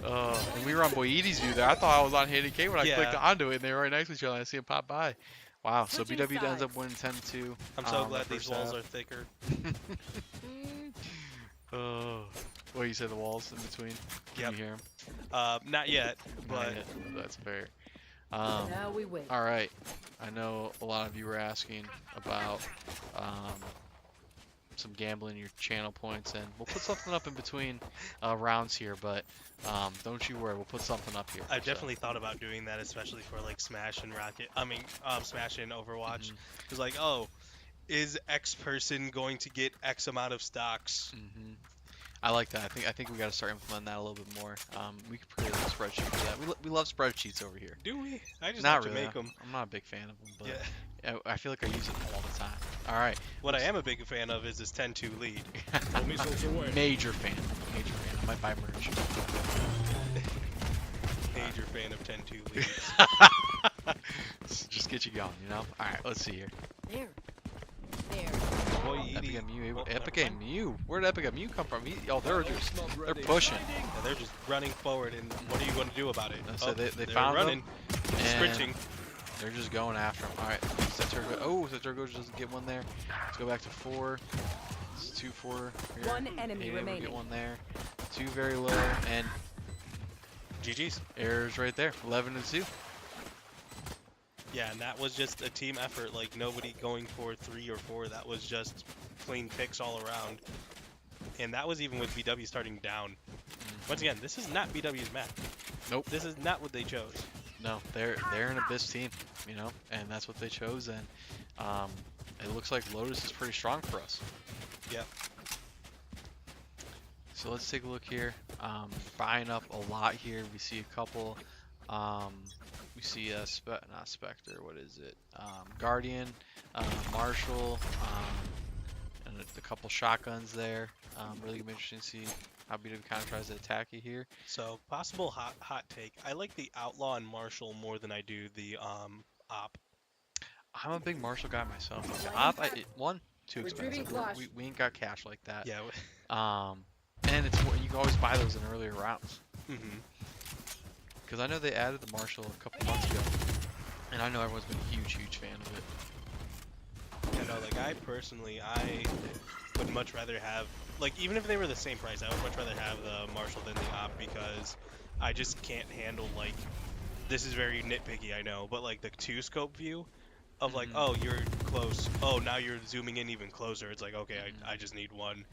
And we were on Boyidi's view there. I thought I was on Hayden K when I clicked onto it, and they were right next to each other. I see him pop by. Wow, so Switching BW ends up sides. winning 10-2. I'm so glad these walls are thicker. What, you said the walls in between? Can Yep. you hear him? Not yet, but That's fair. Now we wait. All right. I know a lot of you were asking about some gambling your channel points, and we'll put something up in between rounds here, but don't you worry, we'll put something up here. I've definitely thought about doing that, especially for like Smash and Rocket. I mean, Smash and Overwatch. It's like, oh, is X person going to get X amount of stocks? I like that. I think we got to start implementing that a little bit more. We could create a spreadsheet for that. We love spreadsheets over here. Do we? I just Not have really. to make them. I'm not a big fan of them, but Yeah. I feel like I use it all the time. All right. What I am a big fan of is this 10-2 lead. Major fan. Major fan. I might buy merch. Major fan of 10-2 leads. Just get you going, you know? All right, let's see here. There. There. Boy, Epic Edie. and Mew. Oh, Epic never and Mew. Where did Epic and Mew come from? Y'all, they're pushing. Yeah, they're just running forward, and what are you going to do about it? So they they're found running, them, and sprinting. they're just going after him. All right, Saturgo doesn't get one there. Let's go back to 4. It's 2-4 here. One enemy Aiden will remaining. get one there. 2 very low, and GG's. errors right there. 11-2. Yeah, and that was just a team effort. Like, nobody going for 3 or 4. That was just clean picks all around. And that was even with BW starting down. Once again, this is not BW's map. Nope. This is not what they chose. No, they're an Abyss team, you know, and that's what they chose. And it looks like Lotus is pretty strong for us. Yeah. So let's take a look here. Buying up a lot here. We see a couple. We see a not Spectre. What is it? Guardian, Marshall, and a couple shotguns there. Really gonna be interesting to see how BW kind of tries to attack you here. So, possible hot take. I like the Outlaw and Marshall more than I do the Op. I'm a big Marshall guy myself. Op, too expensive. We ain't got cash like that. Yeah. And it's more, you can always buy those in earlier rounds. Mm-hmm. Because I know they added the Marshall a couple months ago, and I know everyone's been a huge fan of it. Yeah, no, like, I personally, I would much rather have, like, even if they were the same price, I would much rather have the Marshall than the Op, because I just can't handle, like, this is very nitpicky, I know, but, like, the 2-scope view of, like, oh, you're close, oh, now you're zooming in even closer, it's like, okay, I just need one.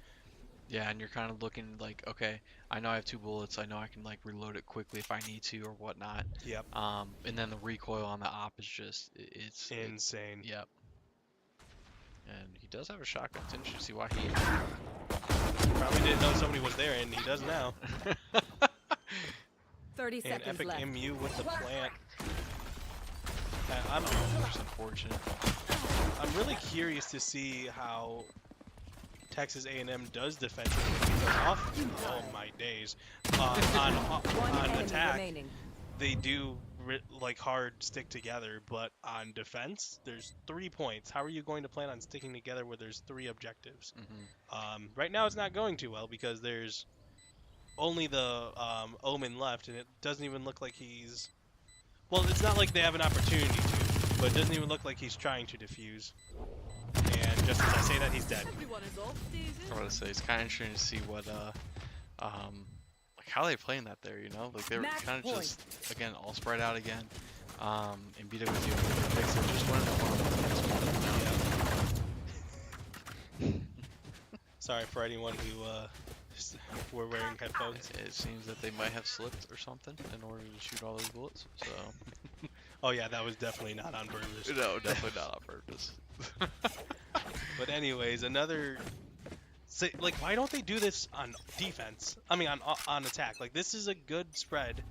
Yeah, and you're kind of looking like, okay, I know I have 2 bullets, I know I can, like, reload it quickly if I need to or whatnot. Yep. And then the recoil on the Op is just, it's insane. Yep. And he does have a shotgun. It's interesting to see why he... Probably didn't know somebody was there, and he does now. 30 and seconds Epic left. MU with the plant. Just unfortunate. I'm really curious to see how Texas A&M does defensively, because oh my days, on attack, remaining. they do like hard stick together, but on defense, there's 3 points. How are you going to plan on sticking together where there's 3 objectives? Right now it's not going too well because there's only the Omen left, and it doesn't even look like he's... Well, it's not like they have an opportunity to, but it doesn't even look like he's trying to defuse. And just as I say that, he's dead. Everyone is off station. I want to say it's kind of interesting to see what like how they playing that there, you know, like they were Match kind of point. just again all spread out again. In BWU, they're just running the Sorry for anyone who were wearing headphones. It seems that they might have slipped or something in order to shoot all those bullets. So. Oh yeah, that was definitely not on purpose. No, definitely not on purpose. But anyways, another... like, why don't they do this on defense? I mean, on attack. Like, this is a good spread.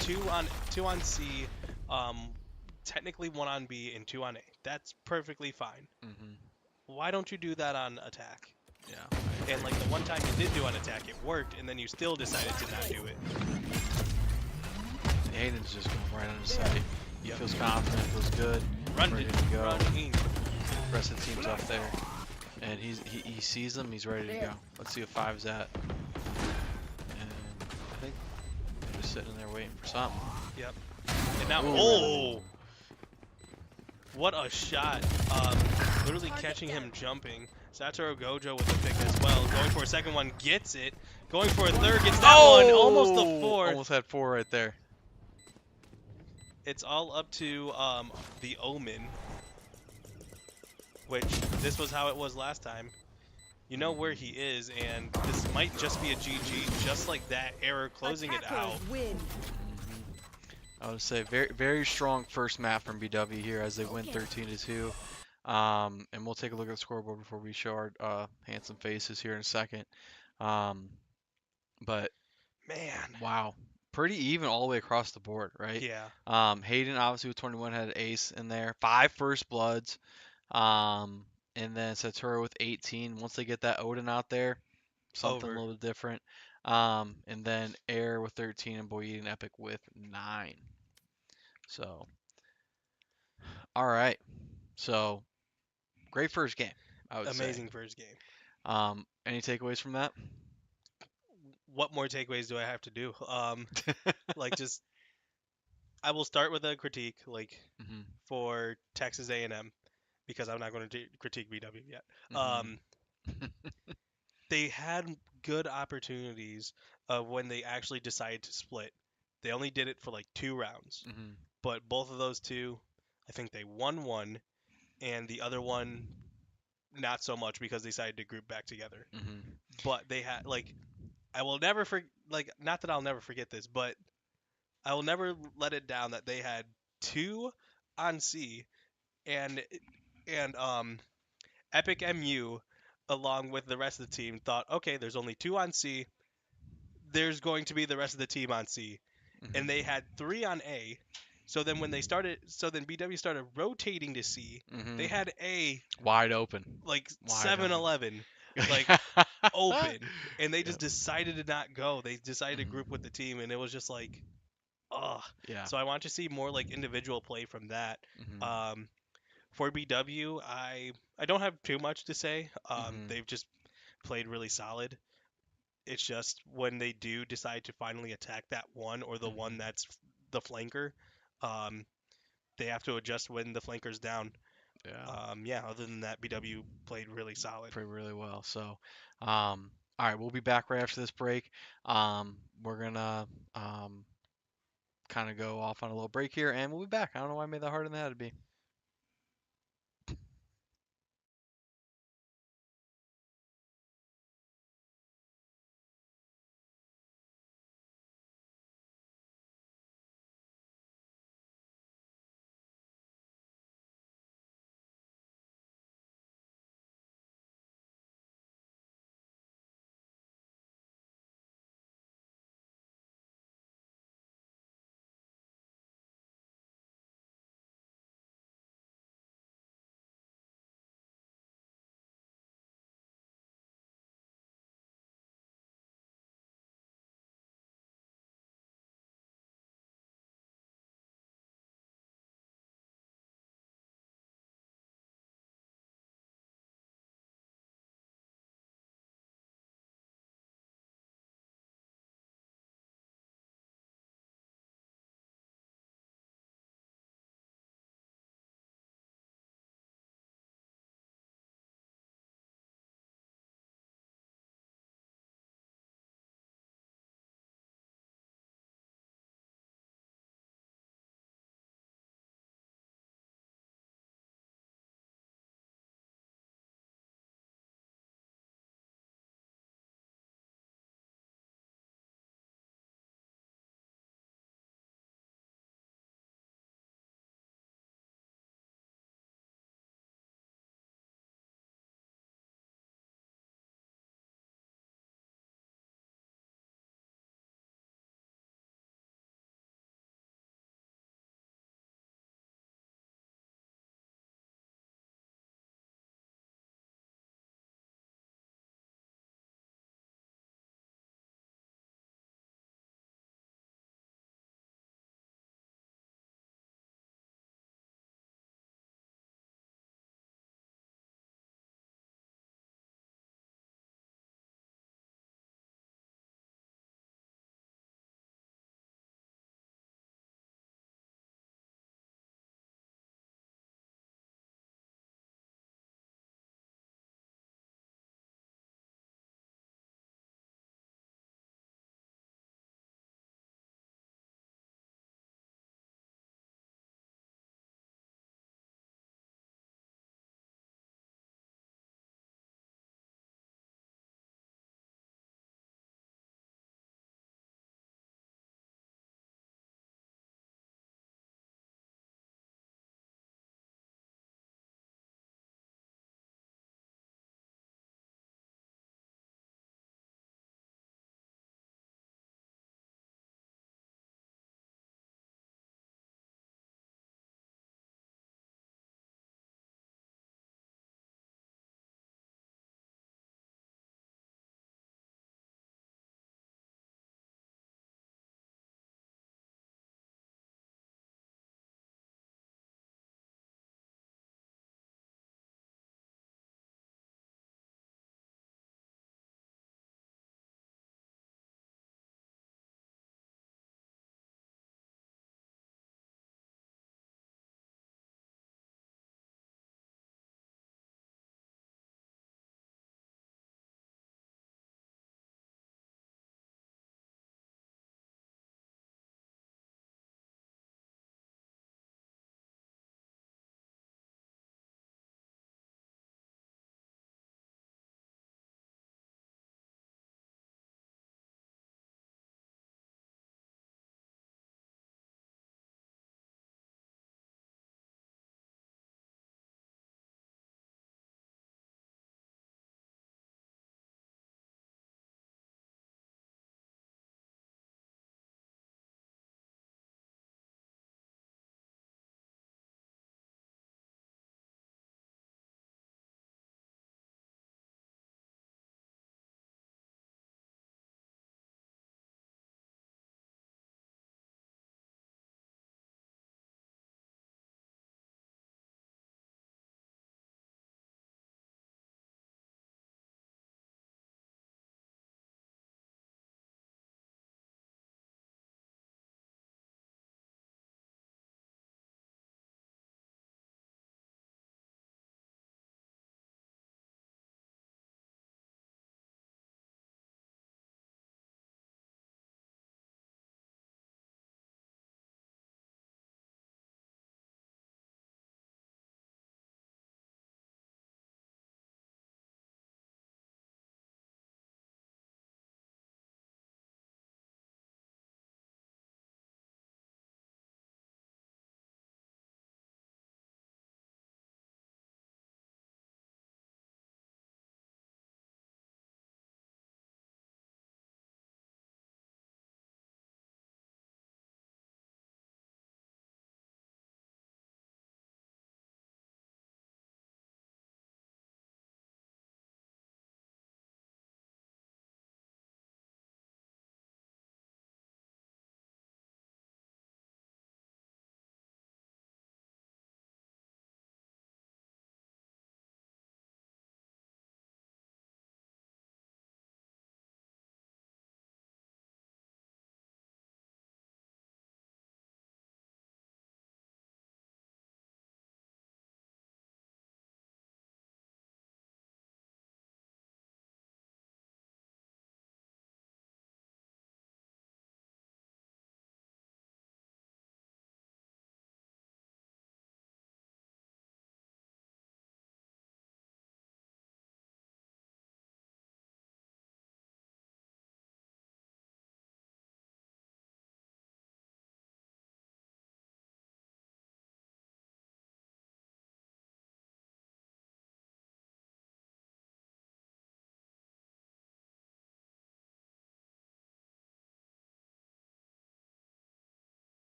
2 on C, technically 1 on B, and 2 on A. That's perfectly fine. Why don't you do that on attack? Yeah. And like the one time you did do on attack, it worked, and then you still decided to not do it. Aiden's just going right on his side. He feels confident, feels good, ready to go. Running. The rest of the team's up there, and he sees them. He's ready to go. Let's see what 5's at. And I think they're just sitting there waiting for something. Yep. And now, oh, what a shot! Literally catching him jumping. Satoru Gojo with the pick as well. Going for a second one, gets it. Going for a third, gets that one. Almost the fourth. Almost had 4 right there. it's all up to the Omen, which this was how it was last time. You know where he is, and this might just be a GG, just like that error closing it Attackers out. win. I would say very very strong first map from BW here as they win Okay. 13-2. And we'll take a look at the scoreboard before we show our handsome faces here in a second. Um, but Man, wow, pretty even all the way across the board, right? yeah, Hayden obviously with 21 had an ace in there, 5 first bloods. Um, and then Satura with 18. Once they get that Odin out there, something a over. little bit different. And then Air with 13 and Boyd and Epic with 9. So, all right. So, great first game, I would say. Amazing first game. Any takeaways from that? What more takeaways do I have to do? Like just I will start with a critique, like Mhm. for Texas A&M, because I'm not going to critique BW yet. Mhm. They had good opportunities of when they actually decided to split. They only did it for like 2 rounds, Mhm. but both of those two, I think they won one, and the other one not so much because they decided to group back together. Mhm. But they had like I will never like not that I'll never forget this, but I will never let it down that they had two on C and and Epic MU along with the rest of the team thought, okay, there's only two on C. There's going to be the rest of the team on C. And they Mhm. had three on A. So then BW started rotating to C. They Mhm. had A Wide open. like Wide open. 7-11, like open, and they just Yep. decided to not go. They decided to group with Mhm. the team, and it was just like, ugh. Yeah. So I want to see more like individual play from that. Mhm. Um, for BW, I don't have too much to say. Mhm. They've just played really solid. It's just when they do decide to finally attack that one or the one Mhm. that's the flanker, um, they have to adjust when the flanker's down. Yeah. Yeah, other than that, BW played really solid. Played really well. So, all right, we'll be back right after this break. We're gonna kind of go off on a little break here, and we'll be back. I don't know why I made that harder than that to be.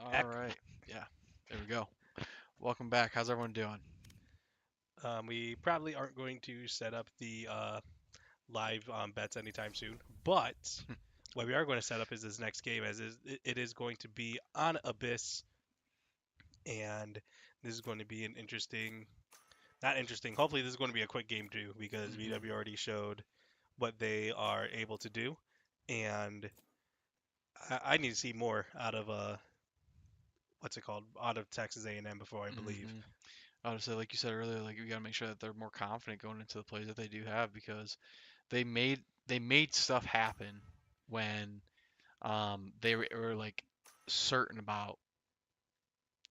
All right. Yeah. There we go. Welcome back. How's everyone doing? We probably aren't going to set up the live bets anytime soon, but what we are going to set up is this next game, as it is going to be on Abyss, and this is going to be an interesting, not interesting. Hopefully, this is going to be a quick game too, because Mhm. VW already showed what they are able to do, and I need to see more out of what's it called, out of Texas A&M before I believe. Mhm. Honestly, like you said earlier, like we gotta make sure that they're more confident going into the plays that they do have because they made stuff happen when they were like certain about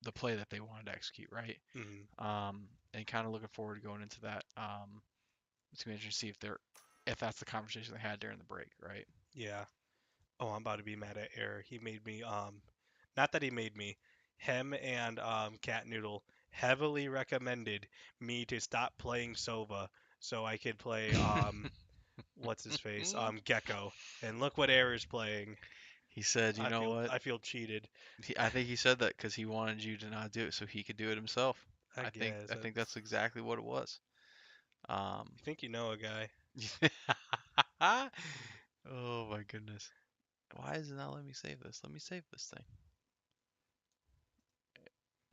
the play that they wanted to execute, right? Mhm. And kind of looking forward to going into that. It's gonna be interesting to see if that's the conversation they had during the break, right? Yeah. Oh, I'm about to be mad at Air. He made me not that he made me. Him and Cat Noodle heavily recommended me to stop playing Sova so I could play what's his face? Gecko. And look what Air is playing. He said, you I know feel what? I feel cheated. I think he said that because he wanted you to not do it so he could do it himself. I I think guess. I think that's exactly what it was. Um, You think you know a guy? oh my goodness. Why is it not letting me save this? Let me save this thing.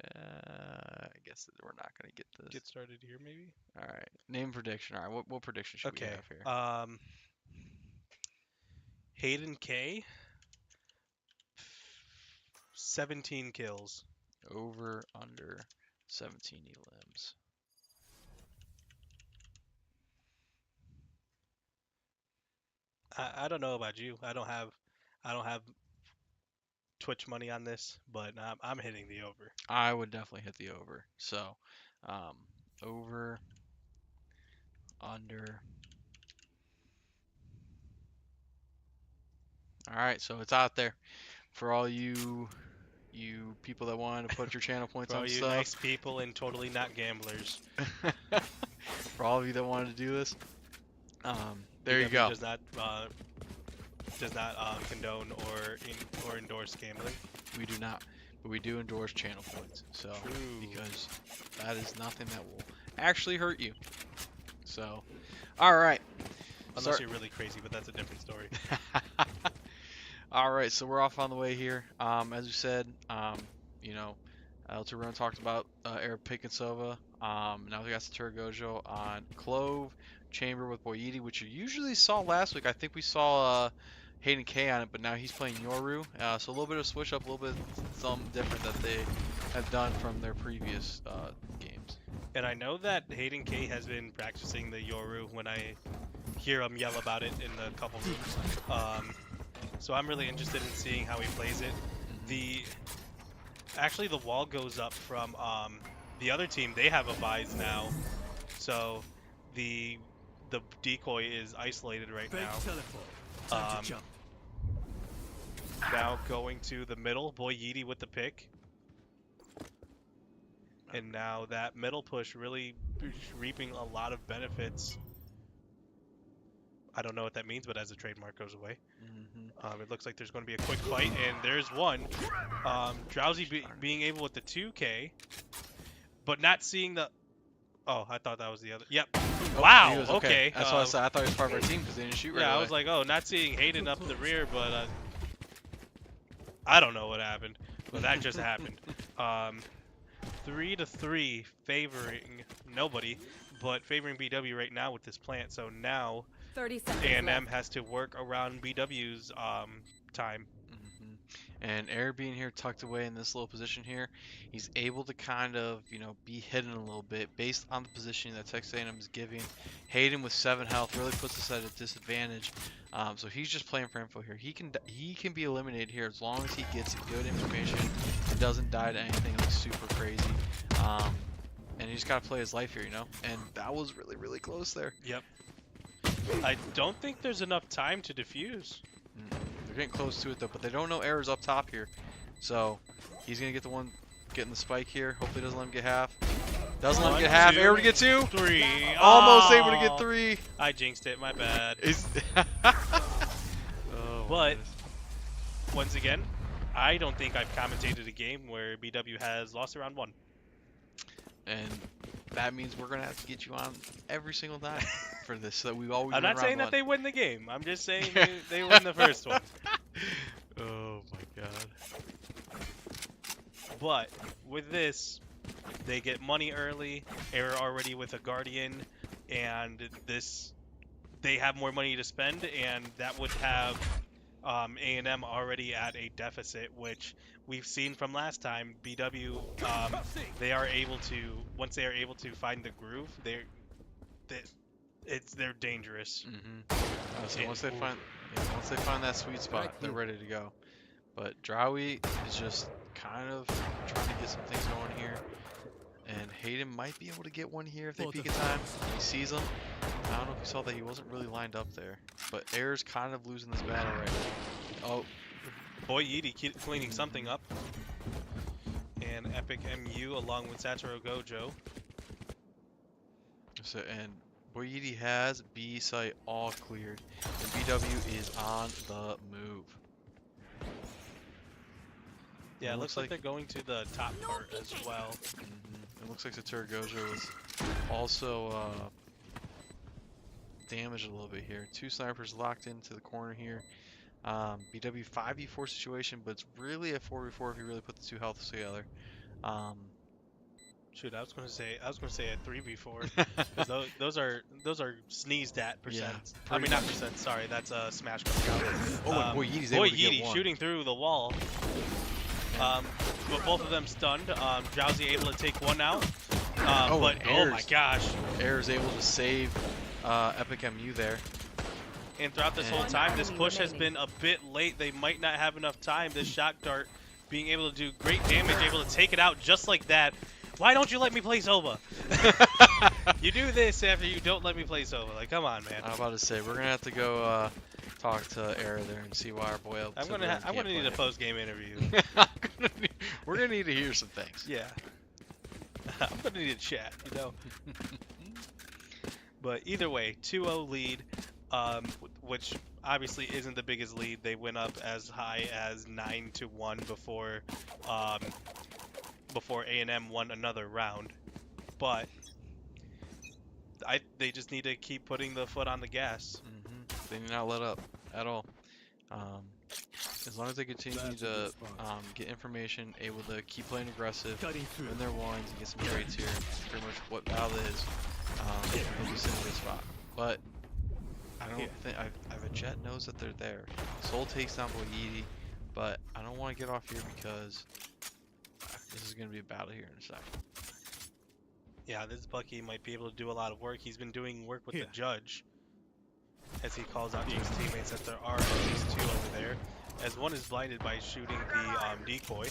I guess that we're not gonna get this. Get started here, maybe. All right. Name prediction. All right. What prediction should we Okay. have here? Hayden K. 17 kills. Over under 17 elims. I don't know about you. I don't have Twitch money on this, but I'm hitting the over. I would definitely hit the over. So, um, over under. All right. So it's out there for all you people that want to put your channel points For all on you stuff. nice people and totally not gamblers. For all of you that wanted to do this, there you BW go. does not condone or endorse gambling. We do not, but we do endorse channel points. So True. because that is nothing that will actually hurt you. So, all right. Unless So- you're really crazy, but that's a different story. all right, so we're off on the way here. As we said, you know, El Turan talked about Arab Pick and Sova. Now we got Satura Gojo on Clove, Chamber with Boyidi, which you usually saw last week. I think we saw Hayden K on it, but now he's playing Yoru. So a little bit of switch up, a little bit something different that they have done from their previous games. And I know that Hayden K has been practicing the Yoru when I hear him yell about it in the couple rooms. So I'm really interested in seeing how he plays it. Actually the wall goes up from the other team. They have a vise now, so the decoy is isolated right now. Now going to the middle, Boy Yeety with the pick. And now that middle push really reaping a lot of benefits. I don't know what that means, but as the trademark goes away. Mm-hmm. It looks like there's going to be a quick fight, and there's one. Drowsy being able with the 2K, but not seeing the... Oh, I thought that was the other... Yep. Oh, Wow, he was okay. That's what I said. I thought he was part of our team because they didn't shoot right Yeah, away. I was like, oh, not seeing Hayden up the rear, but I don't know what happened, but that just happened. 3-3 favoring nobody, but favoring BW right now with this plant. So now 30 seconds A&M left. has to work around BW's time. Mhm. And Air being here tucked away in this little position here, he's able to kind of, be hidden a little bit based on the positioning that Texas A&M is giving. Hayden with 7 health really puts us at a disadvantage. So he's just playing for info here. He can be eliminated here as long as he gets good information and doesn't die to anything like super crazy. And he just got to play his life here, And that was really, really close there. Yep. I don't think there's enough time to defuse. They're getting close to it though, but they don't know Error's up top here. So he's gonna get the one getting the spike here. Hopefully doesn't let him get half. Doesn't let him get half. Error to get 2. 3. Almost able to Oh, get 3. I jinxed it, my bad. Oh, But goodness. once again, I don't think I've commentated a game where BW has lost around 1. And that means we're gonna have to get you on every single time for this, so that we always I'm win not round saying that 1. they win the game. I'm just saying they win the first one. Oh my god. But with this, they get money early. They're already with a Guardian, and they have more money to spend, and that would have A&M already at a deficit, which we've seen from last time. BW, they are able to, once they are able to find the groove, they're dangerous. So once they find that sweet spot, they're ready to go. But Drowy is just kind of trying to get some things going here. And Hayden might be able to get one here if they peek in time. He sees him. I don't know if you saw that he wasn't really lined up there. But Air's kind of losing this battle right now. Oh, Boy Yeety cleaning something up. And Epic MU along with Satoru Gojo. so, and Boyedi has B site all cleared. And BW is on the move. Yeah, it looks like they're going to the top part as well. It looks like Satoru Gojo was also damaged a little bit here. 2 snipers locked into the corner here. BW 5v4 situation, but it's really a 4v4 if you really put the 2 healths together. Shoot, I was gonna say a 3v4 because those are sneezed at percent. Yeah, I mean not percent. Sorry, that's a smash coming out. Oh, and Boy Yeety's able Boy to get Yeety one. shooting through the wall. But both of them stunned. Drowsy able to take one out. But oh my gosh! Air is able to save Epic MU there. And throughout this whole time, this push has been a bit late. They might not have enough time. This shock dart being able to do great damage, able to take it out just like that. Why don't you let me play Sova? You do this after you don't let me play Sova. Like, come on, man. I'm about to say we're gonna have to go talk to Air there and see why our boy. I'm gonna need a post-game interview. We're gonna need to hear some things. Yeah. I'm gonna need a chat, you know. But either way, 2-0 lead, which obviously isn't the biggest lead. They went up as high as 9-1 before A&M won another round. But they just need to keep putting the foot on the gas. They do not let up at all. As long as they continue to get information, able to keep playing aggressive, win their ones, and get some trades here, pretty much what Val is, they'll be sitting in a good spot. But I don't think I've a Jet knows that they're there. Soul takes down Boyedi, but I don't want to get off here because this is going to be a battle here in a second. Yeah, this Bucky might be able to do a lot of work. He's been doing work with the judge, as he calls out to his teammates that there are at least 2 over there, as one is blinded by shooting the decoy.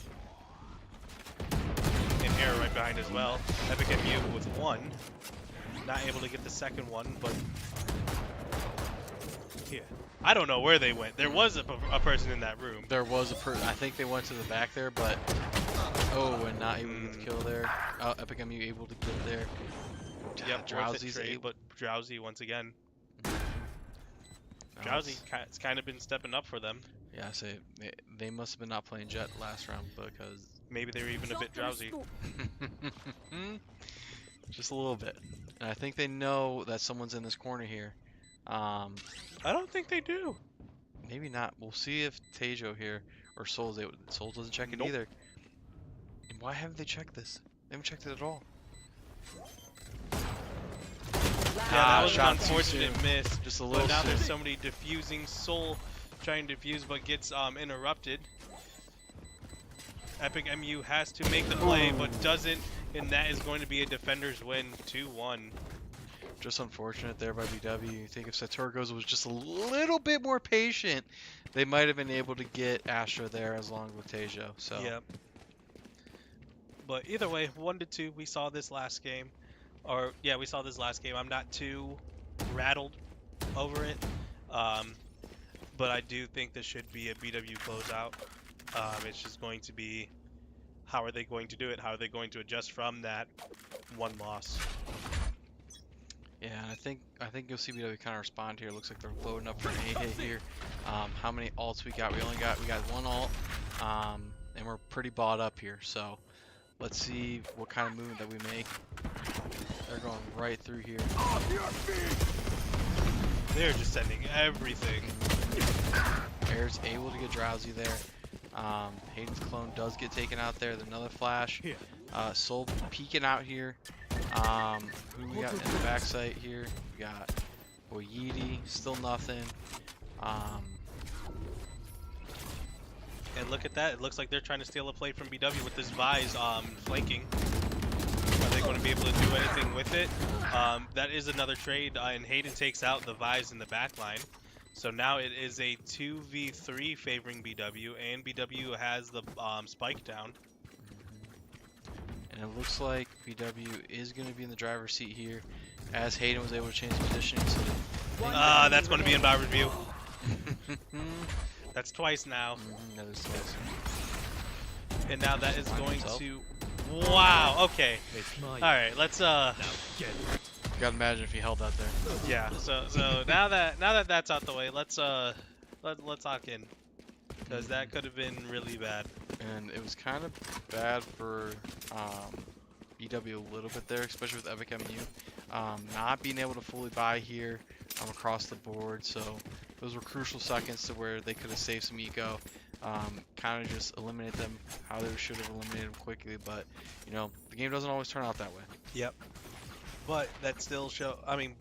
And Air right behind as well. Epic MU with 1. Not able to get the second one, but yeah. I don't know where they went. There was a person in that room. There was I think they went to the back there, but and not able to get the kill there. Epic MU able to get there. Yep, Drowsy's trade, but Drowsy once again. No, Drowsy, it's kind of been stepping up for them. Yeah, I say they must have been not playing Jet last round because maybe they were even a bit drowsy. Just a little bit. And I think they know that someone's in this corner here. I don't think they do. Maybe not. We'll see if Tejo here or Soul doesn't check it either. And why haven't they checked this? They haven't checked it at all. Yeah, that was an unfortunate miss. Just a little But now soon. there's somebody defusing. Soul trying to defuse, but gets interrupted. Epic MU has to make the play, but doesn't, and that is going to be a defender's win, 2-1. Just unfortunate there by BW. You think if Saturgos was just a little bit more patient, they might have been able to get Astra there as long with Tejo. So Yep. But either way, 1-2. We saw this last game. We saw this last game. I'm not too rattled over it. But I do think this should be a BW closeout. It's just going to be, how are they going to do it? How are they going to adjust from that one loss? yeah, I think you'll see BW kind of respond here. Looks like they're loading up for an A hit here. How many alts we got? We got one alt. and we're pretty bought up here. So let's see what kind of movement that we make. They're going right through here. They're just sending everything. Air's able to get Drowsy there. Hayden's clone does get taken out there. There's another flash. Soul peeking out here. Who we got in the backside here? We got Boyedi, still nothing. And look at that. It looks like they're trying to steal a play from BW with this Vise flanking. Are they going to be able to do anything with it? That is another trade, and Hayden takes out the Vise in the back line. So now it is a 2v3 favoring BW, and BW has the spike down. And it looks like BW is going to be in the driver's seat here, as Hayden was able to change positioning. So that's going to be in by review. That's twice now. That is twice. And now that is going to... Wow, okay. Alright, let's Gotta imagine if he held that there. yeah, so now that that's out the way, let's lock in. Because that could have been really bad. And it was kind of bad for BW a little bit there, especially with Epic MU. Not being able to fully buy here across the board, so those were crucial seconds to where they could have saved some eco. Kind of just eliminate them how they should have eliminated them quickly, but you know, the game doesn't always turn out that way. Yep. But that still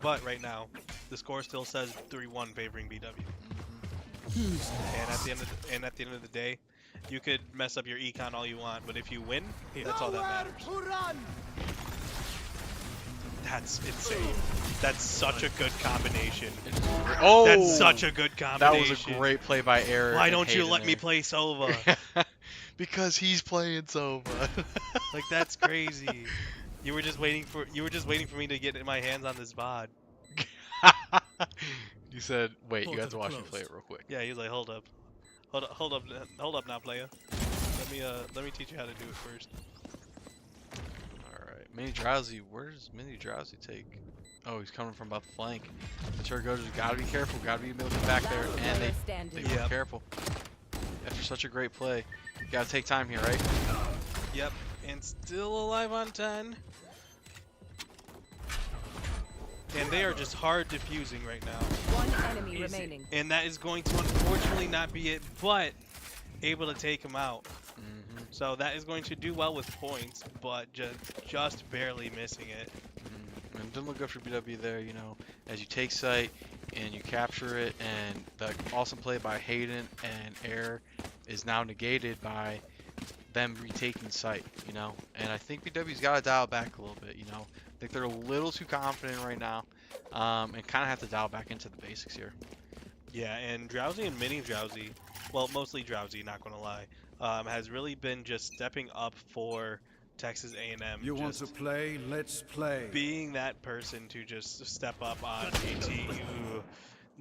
but right now, the score still says 3-1 favoring BW. And at the end of the day, you could mess up your econ all you want, but if you win, that's all that matters. That's insane. That's such a good combination. Oh, That's such a good combination. That was a great play by Eric. Why don't you let me play Sova? Because he's playing Sova. Like, that's crazy. You were just waiting for me to get my hands on this VOD. You said, wait, you have to watch me play it real quick. Yeah, he was like, hold up now, player. Let me teach you how to do it first. Alright, Mini Drowsy, where does Mini Drowsy take? Oh, he's coming from about the flank. The Turgo's gotta be careful, gotta be able to get back there, and they were careful. After such a great play, you gotta take time here, right? Yep, and still alive on 10. And they are just hard diffusing right now. One enemy remaining. And that is going to unfortunately not be it, but able to take him out. So that is going to do well with points, but just barely missing it. And it didn't look good for BW there, you know, as you take site and you capture it, and the awesome play by Hayden and Air is now negated by them retaking site, you know. And I think BW's got to dial back a little bit, you know. I think they're a little too confident right now, and kind of have to dial back into the basics here. Yeah, and Drowsy and Mini Drowsy, well, mostly Drowsy, not gonna lie, has really been just stepping up for Texas A&M. You want to play? Let's play. Being that person to just step up on a team,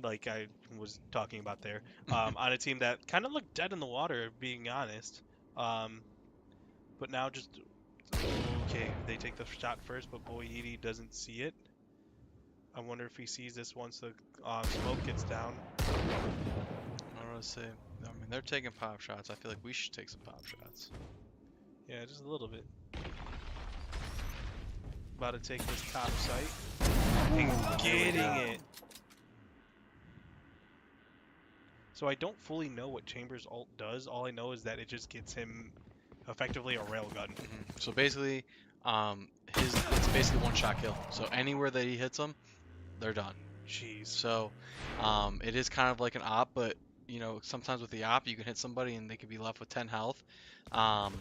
like I was talking about there, on a team that kind of looked dead in the water, being honest. But now just, okay, they take the shot first, but Boyedi doesn't see it. I wonder if he sees this once the smoke gets down. I don't want to say. I mean, they're taking pop shots. I feel like we should take some pop shots. Yeah, just a little bit. About to take this top site. And getting it. So I don't fully know what Chambers' ult does. All I know is that it just gets him effectively a railgun. So basically, it's basically one-shot kill. So anywhere that he hits them, they're done. Jeez. So it is kind of like an op, but you know, sometimes with the op you can hit somebody and they could be left with 10 health. And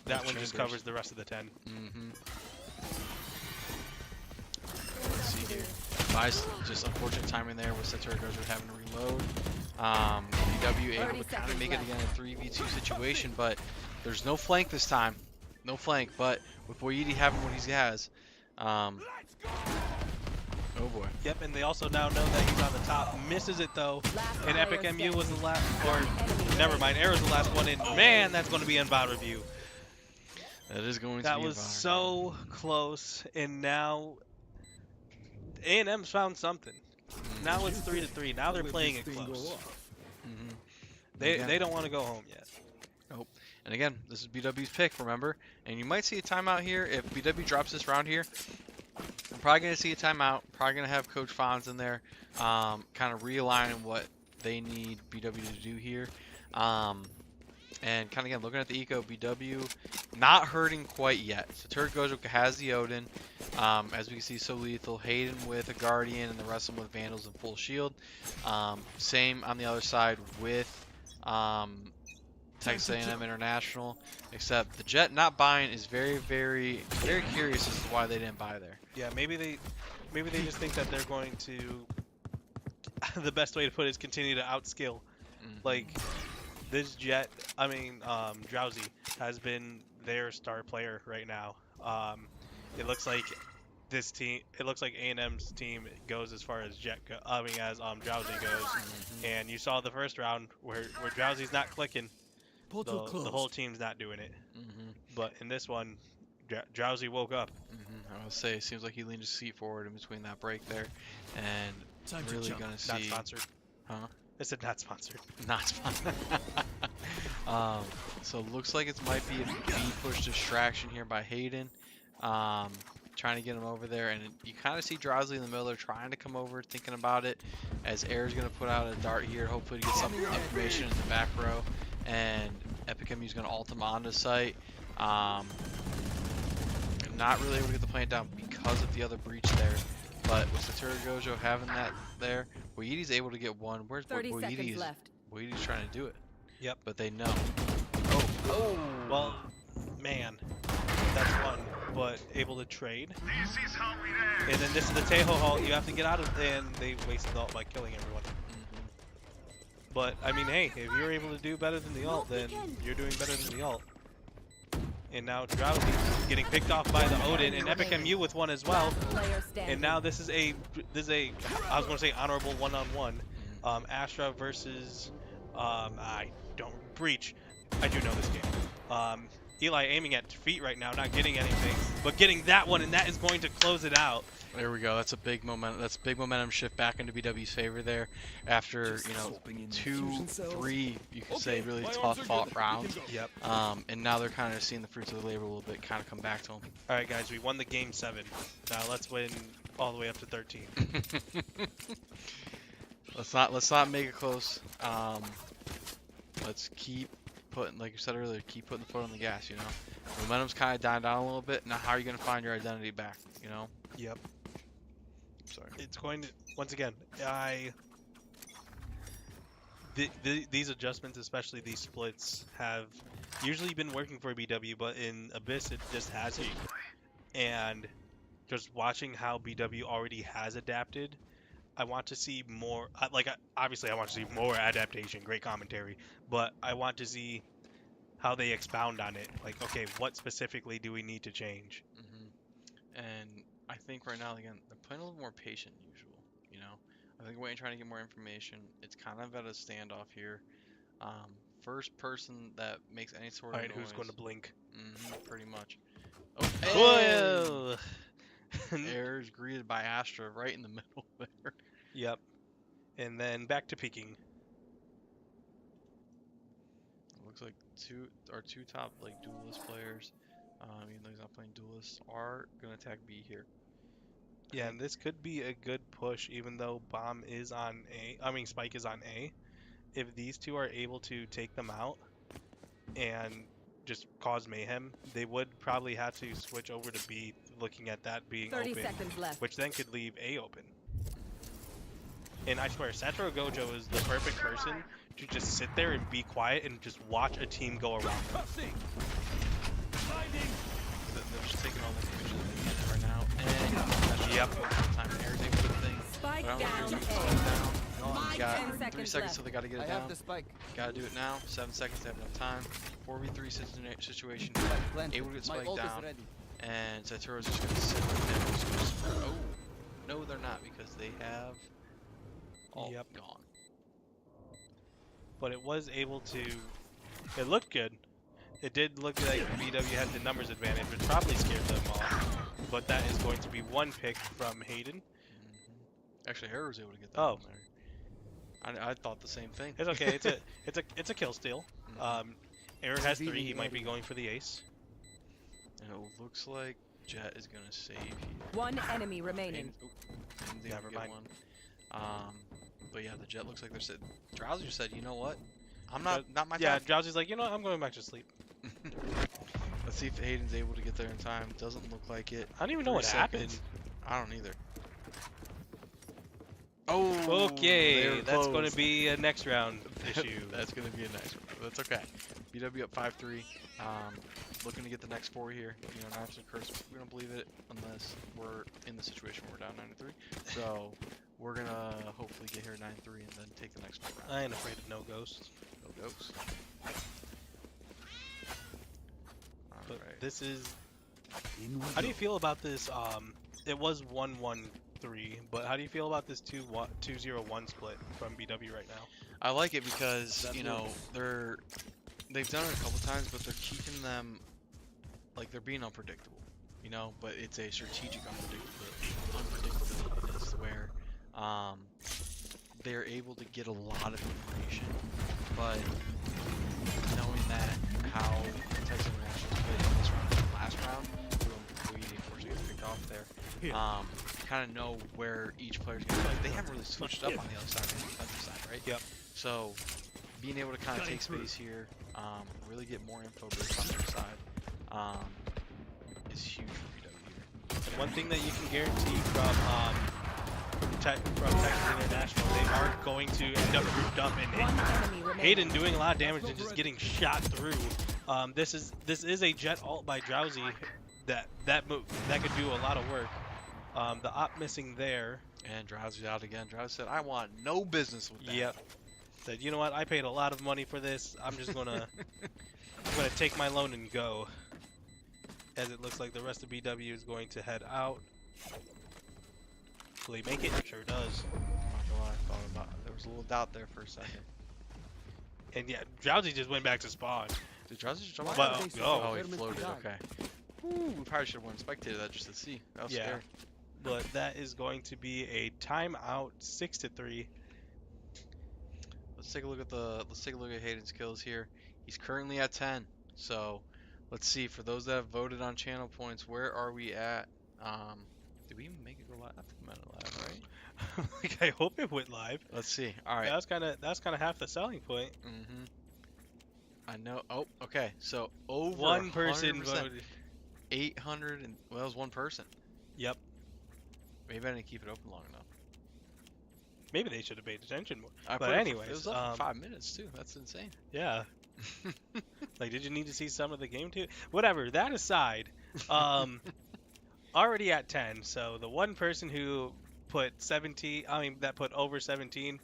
that one just covers the rest of the 10. Let's see here. Vice, just unfortunate timing there with Center Goes with having to reload. BW able to kind of make it again a 3v2 situation, but there's no flank this time. No flank, but with Boyedi having what he has, oh boy. Yep, and they also now know that he's on the top. Misses it though. And Epic MU was the last, or never mind, Arrow's the last one in. Man, that's going to be in VOD review. That is going to be That was so close, and now A&M's found something. Now it's 3-3. Now they're playing it close. They don't want to go home yet. Nope. And again, this is BW's pick, remember? And you might see a timeout here. If BW drops this round here, we're probably going to see a timeout. Probably going to have Coach Fonz in there, kind of realigning what they need BW to do here. And kind of again, looking at the eco, BW not hurting quite yet. So Turret Gojo has the Odin. As we can see, so lethal. Hayden with a Guardian and the rest of them with Vandals and full shield. Same on the other side with Texas A&M International, except the Jet not buying is very, very, very curious as to why they didn't buy there. Yeah, maybe they just think that they're going to. The best way to put it is continue to outskill. Like this Jet, Drowsy has been their star player right now. It looks like this team. It looks like A&M's team goes as far as Drowsy goes. And you saw the first round where Drowsy's not clicking. The whole team's not doing it. But in this one, Drowsy woke up. I would say it seems like he leaned his seat forward in between that break there, and really gonna see. Not sponsored. Huh? I said not sponsored. Not sponsored. So it looks like it might be a B push distraction here by Hayden. Trying to get him over there, and you kind of see Drowsy in the middle there trying to come over, thinking about it, as Air's going to put out a dart here, hopefully to get some information in the back row, and EpicMU's going to ult him onto site. Not really able to get the plant down because of the other breach there, but with Turret Gojo having that there, Boyiti's able to get one. Where's 30 Boyiti? seconds left. Boyiti's trying to do it. Yep. But they know. Oh. Well, man, that's one. But able to trade. And then this is the Tejo ult. You have to get out of, and they wasted the ult by killing everyone. But I mean, hey, if you're able to do better than the ult, then you're doing better than the ult. And now Drowsy getting picked off by the Odin, and EpicMU with one as well. And now this is a I was going to say honorable one-on-one. Astra versus I don't breach. I do know this game. Eli aiming at feet right now, not getting anything, but getting that one, and that is going to close it out. There we go. That's a big moment. That's a big momentum shift back into BW's favor there. After 2, 3, you could say really tough fought rounds. Yep. And now they're kind of seeing the fruits of the labor a little bit, kind of come back to them. All right, guys, we won the game 7. Now let's win all the way up to 13. Let's not make it close. Let's keep putting, like you said earlier, keep putting the foot on the gas. Momentum's kind of dying down a little bit. Now, how are you going to find your identity back? Yep. Sorry. It's going to, once again, these adjustments, especially these splits, have usually been working for BW, but in Abyss it just hasn't. And just watching how BW already has adapted, I want to see more. Obviously, I want to see more adaptation. Great commentary, but I want to see how they expound on it. Like, okay, what specifically do we need to change? And I think right now, again, they're playing a little more patient than usual. I think waiting, trying to get more information. It's kind of at a standoff here. First person that makes any sort of All right, noise. who's going to blink? Pretty much. Oh, Air is greeted by Astra right in the middle there. Yep. And then back to peeking. It looks like two top duelist players. Even though he's not playing duelists, are gonna attack B here. Yeah, and this could be a good push, even though Bomb is on A. Spike is on A. If these two are able to take them out and just cause mayhem, they would probably have to switch over to B, looking at that being 30 open, seconds left. which then could leave A open. And I swear, Satoru Gojo is the perfect person to just sit there and be quiet and just watch a team go around them. They're just taking all the information they can right now. And Yep. Time Air takes the thing. Spike But I down don't want to A. do down. My You got 10 3 seconds seconds, left. so they got to get it I down. have the spike. Got to do it now. 7 seconds, they have enough time. 4v3 situation. Spike planted. Able to get My spiked ult is down. ready. And Satoru's just going to sit right there. Just gonna sprint. Oh, no, they're not, because they have all Yep. gone. But it was able to. It looked good. It did look like BW had the numbers advantage, which probably scared them off. But that is going to be one pick from Hayden. Actually, Air was able to get that Oh. one there. I thought the same thing. It's okay. It's a kill steal. Mhm. Error has 3. He might be going for the ace. And it looks like Jet is gonna save here. One enemy remaining. Never mind. But yeah, the Jet looks like they're sitting. Drowsy said, you know what? I'm not my Yeah, time. Drowsy's like, you know what? I'm going back to sleep. Let's see if Hayden's able to get there in time. Doesn't look like it. I don't even know 3 what seconds. happened. I don't either. Oh, Okay, that's going to be a next round issue. That's going to be a next one. That's okay. BW up 5-3. Looking to get the next 4 here. You know, not absolute curse. We don't believe it unless we're in the situation where we're down 9-3. So we're going to hopefully get here 9-3 and then take the next 4 rounds. I ain't afraid of no ghosts. No ghosts. But Alright. this is. In we How do you go. feel about this? It was 1-1-3, but how do you feel about this 2-0-1 split from BW right now? I like it because, That's you know, they've done it a couple times, but they're keeping them, like, they're being unpredictable, you know, but it's a strategic unpredictability where they're able to get a lot of information, but knowing that how Texas International played in this round and the last round, we unfortunately got picked off there, kind of know where each player's going to play. They haven't really switched up on the other side, on the defensive side, right? Yep. So being able to kind of take space here, really get more info based on their side, is huge for BW. And one thing that you can guarantee from Texas International, they aren't going to end up grouped up in One enemy remaining. Hayden doing a lot of damage and just getting shot through. This is a jet ult by Drowsy that could do a lot of work. The op missing there. And Drowsy's out again. Drowsy said, I want no business with that. Yep. Said, you know what? I paid a lot of money for this. I'm just gonna take my loan and go. As it looks like the rest of BW is going to head out. Will he make it? Sure does. I'm not gonna lie, I thought about it. There was a little doubt there for a second. And yeah, Drowsy just went back to spawn. Did Drowsy just jump Well, off? oh. Oh, he floated, okay. Ooh, we probably should have went and spectated that just to see. That was Yeah. scary. But that is going to be a timeout, 6-3. Let's take a look at Hayden's kills here. He's currently at 10. So let's see, for those that have voted on channel points, where are we at? Did we even make it go live? I think we might have live, right? Like, I hope it went live. Let's see. All right. That's kind of half the selling point. I know. Oh, okay. So over One person 100%, voted. 800 and well, that was one person. Yep. Maybe I didn't keep it open long enough. Maybe they should have paid attention more. I But put it for- anyways, it was up for 5 minutes too. That's insane. Yeah. Like, did you need to see some of the game too? Whatever. That aside, already at 10. So the one person who put 17, that put over 17,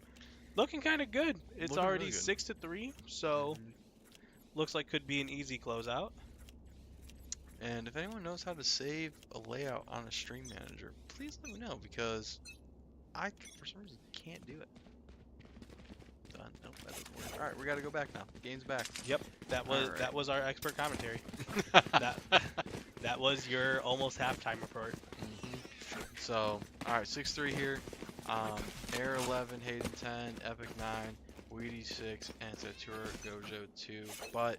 looking kind of good. It's Looking already really good. 6-3. So looks like could be an easy closeout. And if anyone knows how to save a layout on a stream manager, please let me know because I, for some reason, can't do it. Done. Nope, that doesn't work. All right, we got to go back now. The game's back. Yep. That Alright. was our expert commentary. That was your almost halftime report. So, all right, 6-3 here. Air 11, Hayden 10, Epic 9, Weedy 6, and Satura Gojo 2. But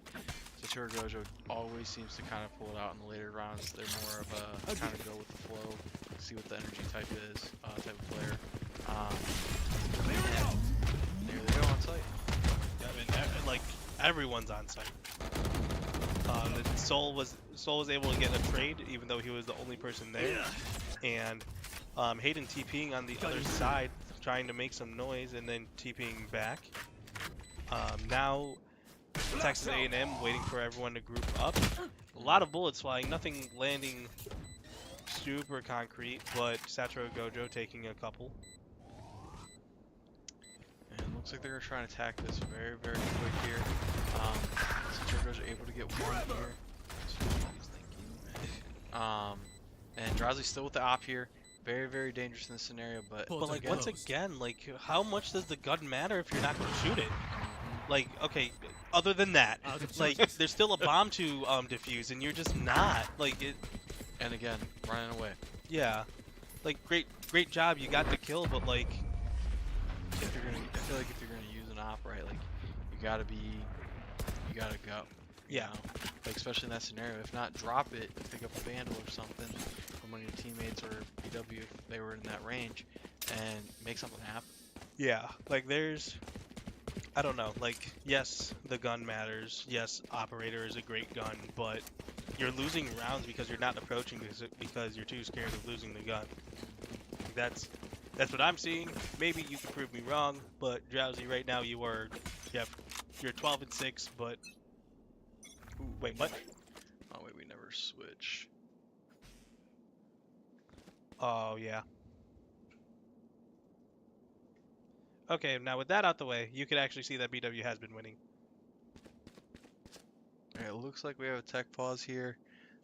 Satura Gojo always seems to kind of pull it out in the later rounds. They're more of a kind of go with the flow, see what the energy type is, type of player. And there they go on site. Yeah, like everyone's on site. Soul was able to get a trade even though he was the only person there, and Hayden TPing on the other side, trying to make some noise and then TPing back. Now Texas A&M waiting for everyone to group up. A lot of bullets flying, nothing landing super concrete, but Satro Gojo taking a couple. And it looks like they're going to try and attack this very, very quick here. Satura Gojo able to get one here. And Drowsy's still with the op here. Very, very dangerous in this scenario, but Like again, once again, like how much does the gun matter if you're not going to shoot it? Like, okay, other than that, like there's still a bomb to defuse, and you're just not. Like it. and again, running away. Yeah. Like great job, you got the kill, but like If feel like if you're gonna use an op, right, like you gotta go. You Yeah. know? Like especially in that scenario. If not, drop it, pick up a vandal or something from one of your teammates or BW if they were in that range, and make something happen. Yeah, like I don't know, like, yes, the gun matters. Yes, operator is a great gun, but you're losing rounds because you're not approaching because you're too scared of losing the gun. Like, that's what I'm seeing. Maybe you can prove me wrong, but Drowsy, right now you're 12-6, but Ooh, wait, what? Oh wait, we never switch. Oh yeah. Okay, now with that out the way, you can actually see that BW has been winning. Alright, it looks like we have a tech pause here.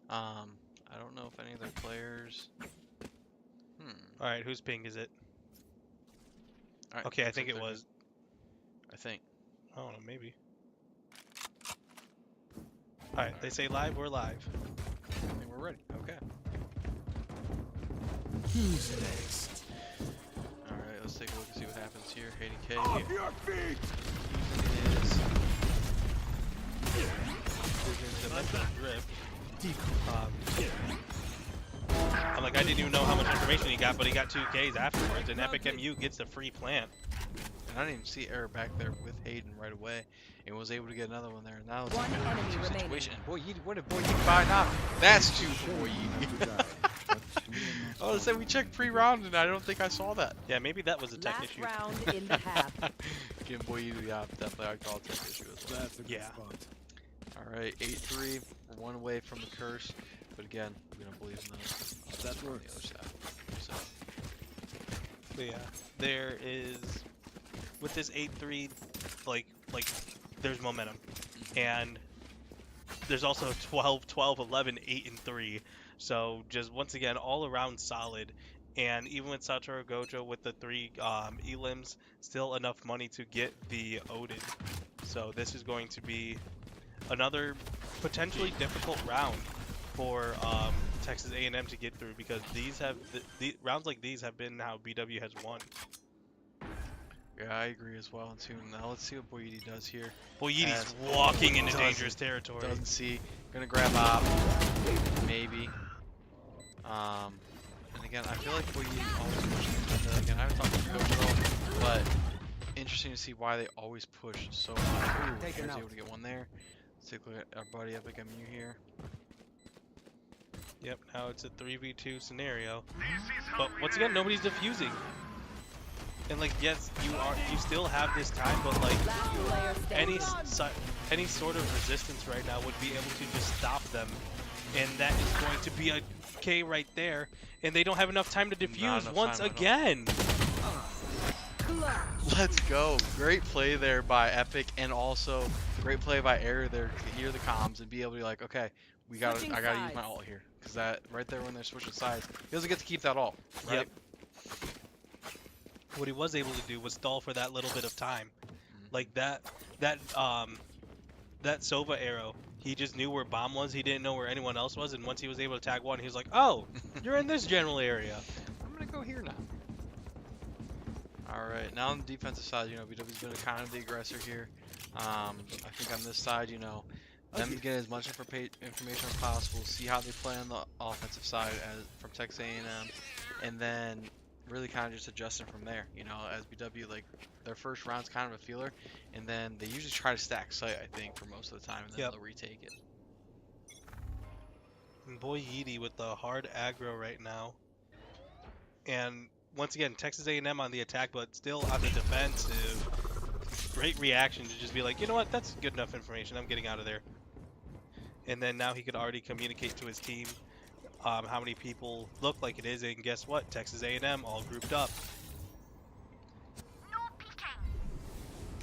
I don't know if any of their players. All right, whose ping is it? Alright, Okay, I looks think like it they're was. good. I think. I don't know, maybe. All right, they say live. We're live. I think we're ready. Okay. Who's next? Alright, let's take a look and see what happens here. Hayden K Off your feet! is Drip. I'm like, I didn't even know how much information he got, but he got 2 Ks afterwards, and Epic MU gets the free plant. and I didn't even see Error back there with Hayden right away, and was able to get another one there. Now it's One a enemy 2 remaining. situation. And Boy Yeety, what did Boy Yeety buy now? That's 2 for Boy Yeety. Oh, it said we checked pre-round, and I don't think I saw that. Yeah, maybe that was a tech Last issue. round in the half. Giving Boy Yeety the op, definitely I call it tech issue as well. That's a good Yeah. spot. Alright, 8-3. We're 1 away from the curse, but again, we don't believe in those. That On works. the other side. So, But yeah, there is with this 8-3, like there's momentum, and there's also 12, 11, 8 and 3. So just once again, all around solid. And even with Satoru Gojo with the 3 elims, still enough money to get the Odin. So this is going to be another potentially difficult round for Texas A&M to get through, because the rounds like these have been how BW has won. yeah, I agree as well, too. Now let's see what Boy Yeety does here. Boyiti's As- walking into doesn't- dangerous territory. Doesn't see. Gonna grab op. Maybe. And again, I feel like Boy Yeety always pushes. Again, I haven't talked to Gojo, but interesting to see why they always push so much. Ooh, Taken here's out. able to get one there. Let's take a look at our buddy Epic MU here. Yep, now it's a 3v2 scenario. But once again, nobody's defusing. And like, yes, you still have this time, but like Last player any standing. any sort of resistance right now would be able to just stop them, and that is going to be a K right there. And they don't have enough time to defuse enough once time at all. again. Let's go. Great play there by Epic, and also great play by Error there to hear the comms and be able to be like, okay, I gotta Switching use my sides. ult here, because that right there when they're switching sides, he doesn't get to keep that ult, right? Yep. What he was able to do was stall for that little bit of time. Like that Sova arrow, he just knew where bomb was, he didn't know where anyone else was, and once he was able to tag one, he was like, oh, you're in this general area. I'm gonna go here now. All right, now on the defensive side, BW's been kind of the aggressor here. I think on this side, them get as much information as possible, see how they play on the offensive side from Texas A&M, and then really kind of just adjusting from there. As BW, like their first round's kind of a feeler, and then they usually try to stack site, I think, for most of the time, and then Yep. they'll retake it. And boy Yeety with the hard aggro right now. And once again, Texas A&M on the attack, but still on the defensive. Great reaction to just be like, you know what, that's good enough information, I'm getting out of there. And then now he could already communicate to his team how many people look like it is, and guess what, Texas A&M all grouped up.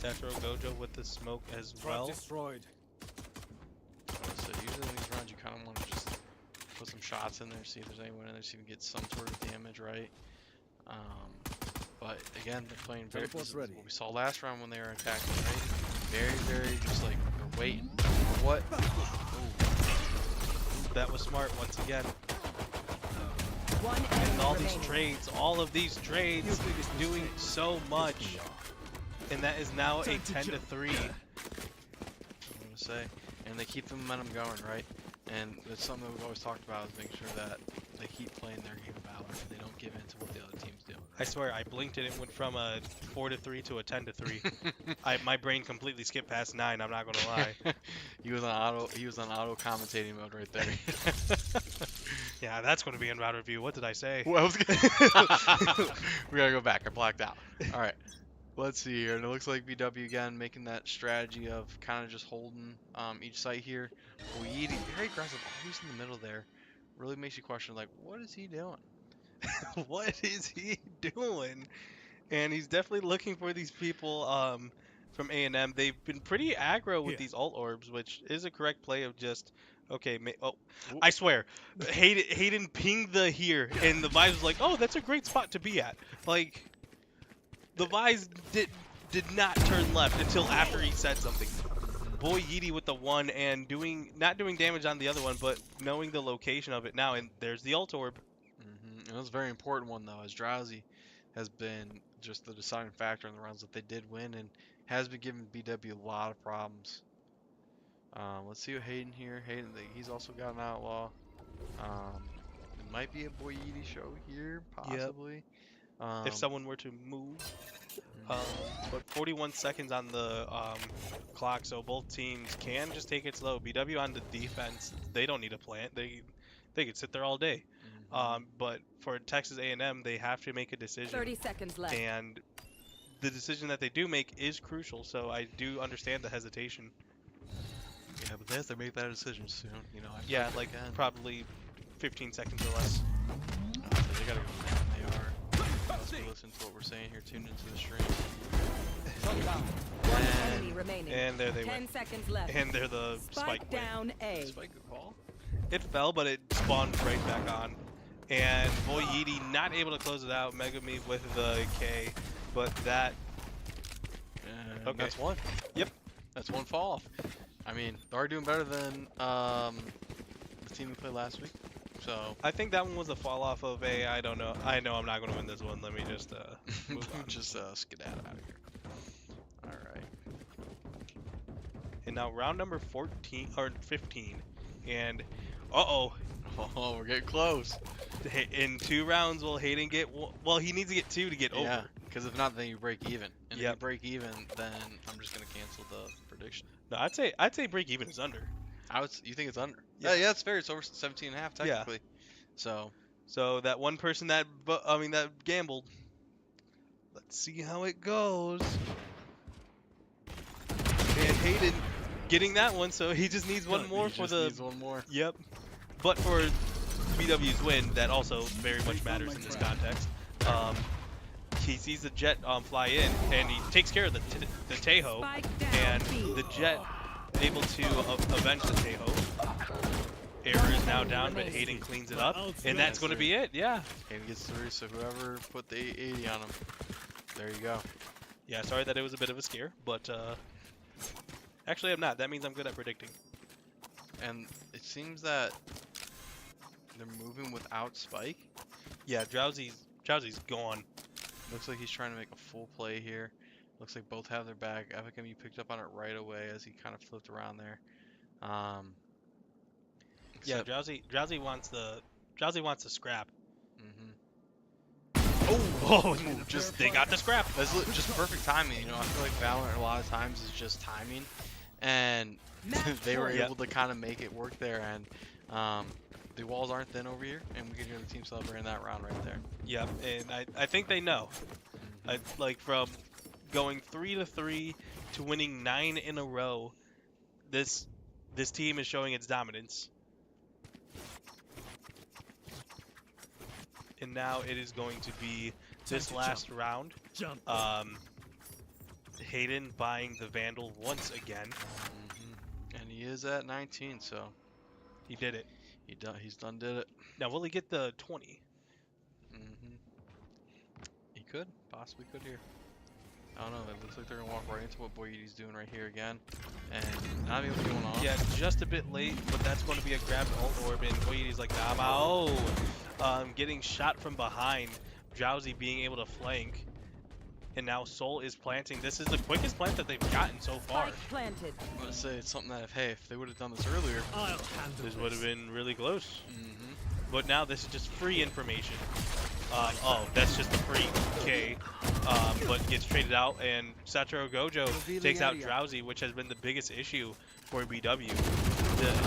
Tetro Gojo with the smoke as well. Destroyed. So usually in these rounds, you kind of want to just put some shots in there, see if there's anyone in there, see if you can get some sort of damage, right? But again, they're playing very. Teleport's ready. What we saw last round when they were attacking, right? Very, very just like they're waiting. What? Ooh. That was smart once again. One And enemy all these remaining. trades, all of these trades doing so much. And that is now a Time to 10 to jump. 3. I'm gonna say, and they keep the momentum going, right? And it's something that we've always talked about is making sure that they keep playing their game of Valorant and they don't give in to what the other team's doing. I swear, I blinked and it went from a 4 to 3 to a 10 to 3. My brain completely skipped past 9. I'm not gonna lie. He was on auto commentating mode right there. Yeah, that's gonna be in round review. What did I say? Well, we gotta go back. I blacked out. All right. Let's see here. And it looks like BW again making that strategy of kind of just holding each site here. Weedy, very aggressive, always in the middle there. Really makes you question, like, what is he doing? What is he doing? And he's definitely looking for these people from A&M. They've been pretty aggro with Yeah. these alt orbs, which is a correct play of just okay. Oh, Ooh. I swear, Hayden pinged the here, and the Vise was like, "Oh, that's a great spot to be at." Like, the Vise did not turn left until after he said something. Boy Yeety with the one and not doing damage on the other one, but knowing the location of it now, and there's the alt orb. And it was a very important one, though, as Drowsy has been just the deciding factor in the rounds that they did win and has been giving BW a lot of problems. Let's see what Hayden here. Hayden, he's also got an outlaw. It might be a Boy Yeety show here, possibly. If someone were to move. But 41 seconds on the clock, so both teams can just take it slow. BW on the defense, they don't need a plant. They could sit there all day. But for Texas A&M, they have to make a decision. 30 seconds left. And the decision that they do make is crucial, so I do understand the hesitation. Yeah, but they have to make that decision soon. You know, Yeah, like probably 15 seconds or less. So they gotta go down. They are. Let's listen to what we're saying here. Tuned into the stream. One enemy remaining. And there they 10 went. seconds left. And they're the Spike spike win. down A. Spike good call. It fell, but it spawned right back on. And Boy Yeety not able to close it out. Mega Me with the K, but that. And Okay. that's one. Yep. That's one fall off. I mean, they are doing better than the team we played last week. So I think that one was a fall off of a. I don't know. I know I'm not going to win this one. Let me just move on. just skedaddle out of here. All right. And now round number 14 or 15, and oh, we're getting close. in 2 rounds will Hayden get? Well, he needs to get 2 to get Yeah, over. because if not, then you break even. And if Yep. you break even, then I'm just gonna cancel the prediction. No, I'd say break even is under. You think it's under? Yeah. Yeah, that's fair. It's over 17 and a half Yeah. technically. So So that one person that that gambled. Let's see how it goes. And Hayden getting that one, so he just needs one more he for just the. needs one more. Yep. But for BW's win, that also very much matters in this context. He sees the jet fly in, and he takes care of the Tejo, Spike down and B. the jet able to avenge the Tejo. Error is now down, but Hayden cleans it up, and that's going to be it. Yeah. And he gets 3, so whoever put the 80 on him, there you go. Yeah. Sorry that it was a bit of a scare, but actually I'm not. That means I'm good at predicting. And it seems that they're moving without Spike. Yeah. Drowsy's gone. Looks like he's trying to make a full play here. Looks like both have their back. Epicum, you picked up on it right away as he kind of flipped around there. Yeah. Except- Drowsy wants the scrap. Oh, Oh, just they got the scrap. That's just perfect timing. You know, I feel like Valorant a lot of times is just timing, and they were Yep. able to kind of make it work there. And the walls aren't thin over here, and we can hear the team celebrating that round right there. Yep, and I think they know. Like from going 3 to 3 to winning 9 in a row, this team is showing its dominance. And now it is going to be this last round. Jump. Hayden buying the Vandal once again. And he is at 19, so He did it. he's done did it. Now will he get the 20? He could, possibly could here. I don't know, it looks like they're gonna walk right into what Boy Yeety's doing right here again. And not even what's going on. Yeah, just a bit late, but that's going to be a grabbed alt orb, and Boyety's like, nah, getting shot from behind. Drowsy being able to flank. and now Soul is planting. This is the quickest plant that they've gotten so far. Spike planted. I'm gonna say it's something that if they would have done this earlier, I'll handle This would have been really close. mm-hmm. But now this is just free information. Oh, that's just a free K, but gets traded out, and Satoru Gojo takes out Drowsy, which has been the biggest issue for BW.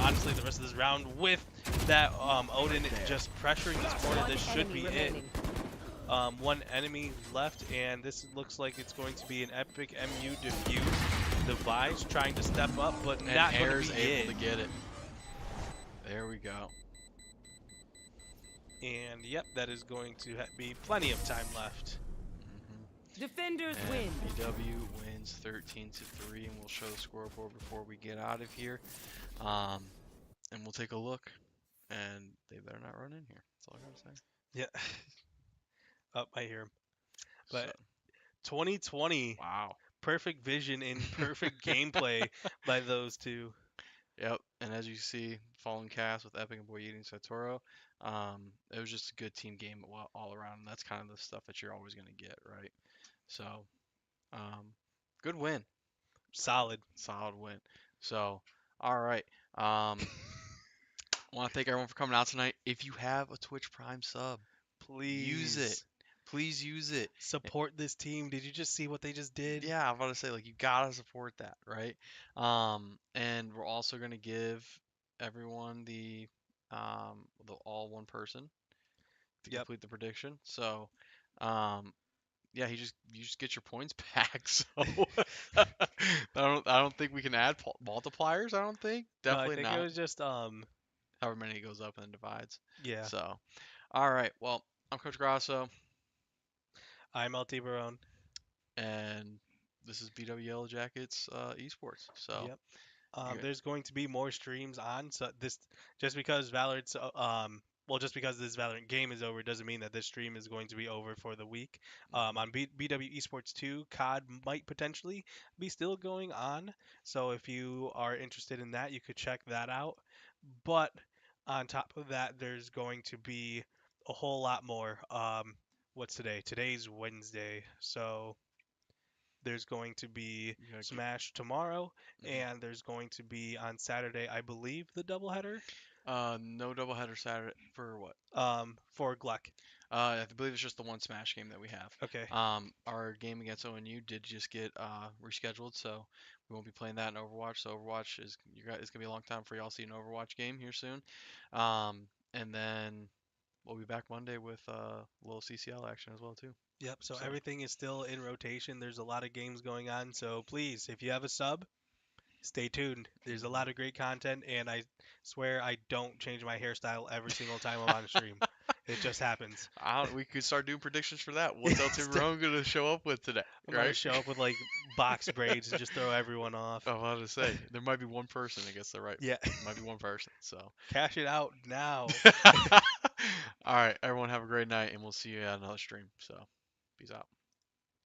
Honestly, the rest of this round with that Odin just pressuring this corner, One this should be enemy it. remaining. One enemy left, and this looks like it's going to be an epic MU defuse. Device trying to step up, but And not going Hair's to be able it. to get it. There we go. And yep, that is going to be plenty of time left. Mm-hmm. Defenders And win. BW wins 13-3, and we'll show the scoreboard before we get out of here. And we'll take a look, and they better not run in here. That's all I gotta say. Yeah. Oh, I hear him. But So, 2020, wow. perfect vision and perfect gameplay by those two. Yep. And as you see, fallen cast with Epic and Boy eating Satoru. It was just a good team game all around, and that's kind of the stuff that you're always gonna get, right? So, good win. Solid. Solid win. So, all right. I want to thank everyone for coming out tonight. If you have a Twitch Prime sub, Please use it. Please use it. support this team. Did you just see what they just did? Yeah, I'm about to say, like, you gotta support that, right? And we're also gonna give everyone the all one person to Yep. complete the prediction. So, yeah, you just get your points back. So I don't think we can add multipliers. I don't think. No, I Definitely think not. it was just However many it goes up and then divides. yeah. So, all right. Well, I'm Coach Grasso, I'm LT Barone. and this is BW Yellow Jackets Esports. So, Yep. Okay. There's going to be more streams on. So this just because Valorant's well, just because this Valorant game is over doesn't mean that this stream is going to be over for the week. On BW Esports 2, COD might potentially be still going on. So if you are interested in that, you could check that out. But on top of that, there's going to be a whole lot more. What's today? Today's Wednesday. So there's going to be you gotta Smash tomorrow, Mhm. and there's going to be on Saturday, I believe, the doubleheader no doubleheader Saturday for what? for Gluck. I believe it's just the one Smash game that we have. Okay. Our game against ONU did just get rescheduled, so we won't be playing that in Overwatch. So Overwatch is it's gonna be a long time for y'all to see an Overwatch game here soon. And then we'll be back Monday with a little CCL action as well too. Yep. So So everything is still in rotation. There's a lot of games going on. So please, if you have a sub, stay tuned. There's a lot of great content, and I swear I don't change my hairstyle every single time I'm on a stream. It just happens. we could start doing predictions for that. What's Yes, LT Rowan gonna show up with today? I'm gonna Right? show up with like box braids and just throw everyone off. I was about to say there might be one person that gets the right. Yeah. Might be one person. So. Cash it out now. All right, everyone have a great night, and we'll see you at another stream. So, peace out.